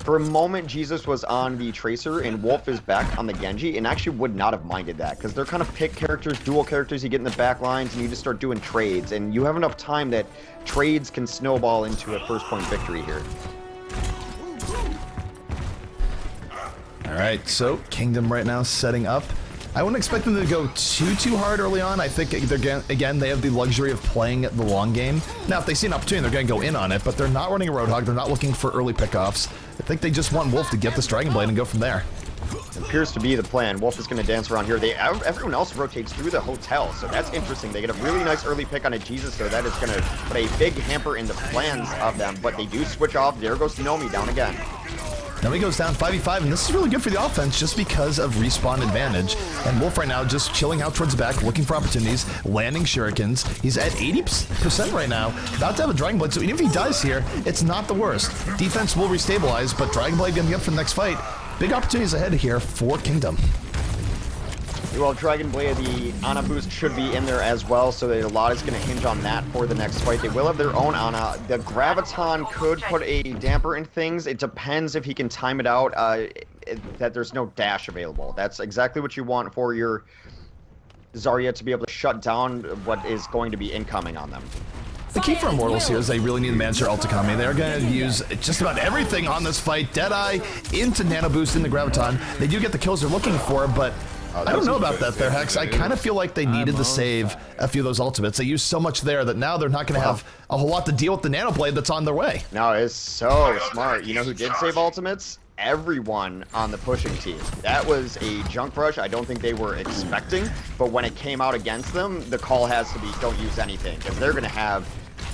for a moment, Jesus was on the Tracer, and Wolf is back on the Genji, and actually would not have minded that, because they're kind of pick characters, dual characters, you get in the back lines, and you just start doing trades, and you have enough time that trades can snowball into a first-point victory here. All right, so Kingdom right now setting up. I wouldn't expect them to go too hard early on. I think, again, they have the luxury of playing the long game. Now, if they see an opportunity, they're going to go in on it, but they're not running a Roadhog. They're not looking for early pickoffs. I think they just want Wolf to get this Dragon Blade and go from there. It appears to be the plan. Wolf is going to dance around here. Everyone else rotates through the hotel, so that's interesting. They get a really nice early pick on a Jesus, so that is going to put a big hamper in the plans of them, but they do switch off. There goes Nomi down again. Now he goes down 5v5, and this is really good for the offense just because of respawn advantage. And Wolf right now just chilling out towards the back, looking for opportunities, landing shurikens. He's at 80% right now, about to have a Dragon Blade, so even if he dies here, it's not the worst. Defense will restabilize, but Dragon Blade gonna be up for the next fight. Big opportunities ahead here for Kingdom. Well, Dragon Blade, the Ana boost should be in there as well, so a lot is going to hinge on that for the next fight. They will have their own Ana. The Graviton could put a damper in things. It depends if he can time it out, that there's no dash available. That's exactly what you want for your Zarya to be able to shut down what is going to be incoming on them. The key for Immortals here is they really need to manage their ult economy. They're going to use just about everything on this fight. Deadeye into Nano Boost in the Graviton. They do get the kills they're looking for, but I don't know about that there, Hex. I kind of feel like they needed to save a few of those ultimates. They used so much there that now they're not going to have a whole lot to deal with the Nano Blade that's on their way. No, it's so smart. You know who did save ultimates? Everyone on the pushing team. That was a junk rush I don't think they were expecting, but when it came out against them, the call has to be don't use anything, because they're going to have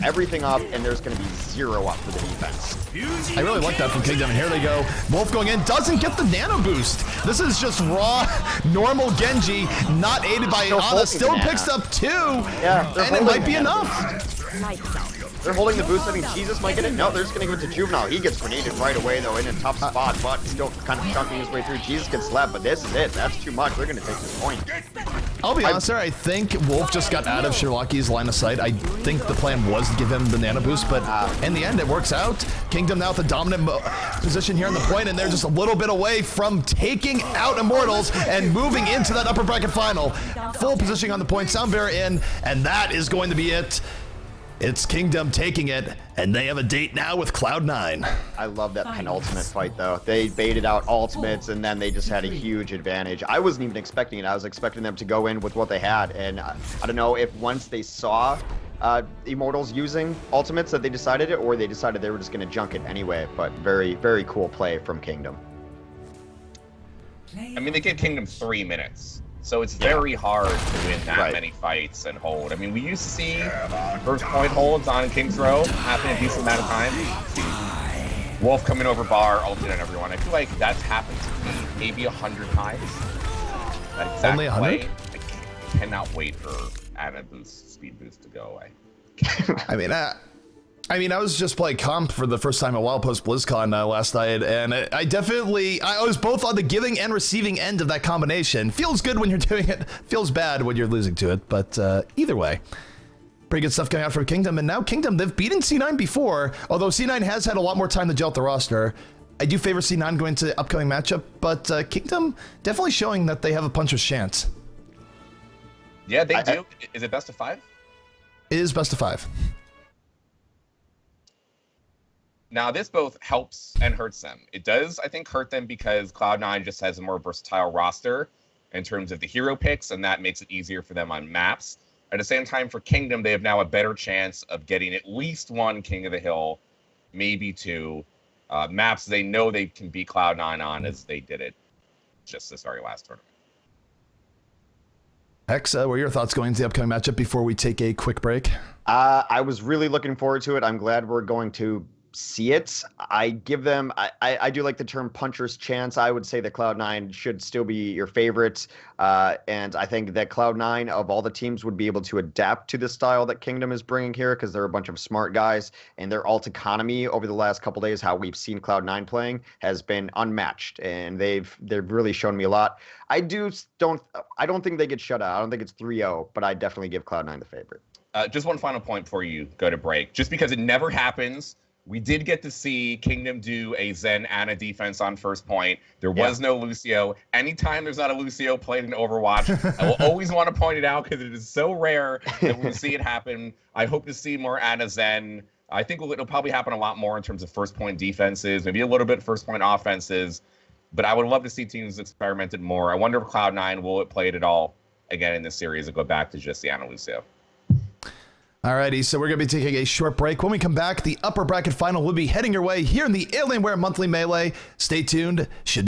everything up, and there's going to be 0 up for the defense. I really like that from Kingdom, and here they go. Wolf going in, doesn't get the Nano Boost. This is just raw, normal Genji, not aided by Ana, still picks up 2, and it might be enough. They're holding the boost. I mean, Jesus might get it. No, they're just going to give it to Juvenile. He gets grenaded right away, though, in a tough spot, but still kind of chunking his way through. Jesus gets slapped, but this is it. That's too much. They're going to take this point. I'll be honest there, I think Wolf just got out of Shirlaki's line of sight. I think the plan was to give him the Nano Boost, but in the end, it works out. Kingdom now with the dominant position here on the point, and they're just a little bit away from taking out Immortals and moving into that upper bracket final. Full positioning on the point, Soundbearer in, and that is going to be it. It's Kingdom taking it, and they have a date now with Cloud9. I love that penultimate fight, though. They baited out ultimates, and then they just had a huge advantage. I wasn't even expecting it. I was expecting them to go in with what they had, and I don't know if once they saw Immortals using ultimates that they decided it, or they decided they were just going to junk it anyway, but very, very cool play from Kingdom. I mean, they gave Kingdom 3 minutes. So it's very hard to win that many fights and hold. I mean, we used to see first point holds on King's Row happen a decent amount of time. Wolf coming over bar, ulting on everyone. I feel like that's happened to me maybe 100 times. That exact Only 100? play. I cannot wait for Ana boost, speed boost to go away. I mean, I was just playing comp for the first time a while post BlizzCon last night, and I was both on the giving and receiving end of that combination. Feels good when you're doing it, feels bad when you're losing to it, but either way. Pretty good stuff coming out from Kingdom, and now Kingdom, they've beaten C9 before, although C9 has had a lot more time to gel with the roster. I do favor C9 going to upcoming matchup, but Kingdom definitely showing that they have a puncher's chance. Yeah, they do. Is it best of 5? It is best of 5. Now, this both helps and hurts them. It does, I think, hurt them because Cloud9 just has a more versatile roster in terms of the hero picks, and that makes it easier for them on maps. At the same time, for Kingdom, they have now a better chance of getting at least 1 King of the Hill, maybe 2 maps they know they can beat Cloud9 on, as they did it just this very last tournament. Hex, what are your thoughts going into the upcoming matchup before we take a quick break? I was really looking forward to it. I'm glad we're going to see it. I give them, I do like the term puncher's chance. I would say that Cloud9 should still be your favorite. And I think that Cloud9 of all the teams would be able to adapt to the style that Kingdom is bringing here because they're a bunch of smart guys and their alt economy over the last couple days, how we've seen Cloud9 playing has been unmatched. And they've really shown me a lot. I don't think they get shut out. I don't think it's 3-0, but I definitely give Cloud9 the favorite. Just one final point before you go to break. Just because it never happens, we did get to see Kingdom do a Zen and a defense on first point. There was no Lucio. Anytime there's not a Lucio played in Overwatch, I will always want to point it out because it is so rare that we see it happen. I hope to see more Ana Zen. I think it'll probably happen a lot more in terms of first point defenses, maybe a little bit first point offenses. But I would love to see teams experimented more. I wonder if Cloud9 will it play it at all again in this series and go back to just the Ana Lucio. Alrighty, so we're going to be taking a short break. When we come back, the upper bracket final will be heading your way here in the Alienware Monthly Melee. Stay tuned. Should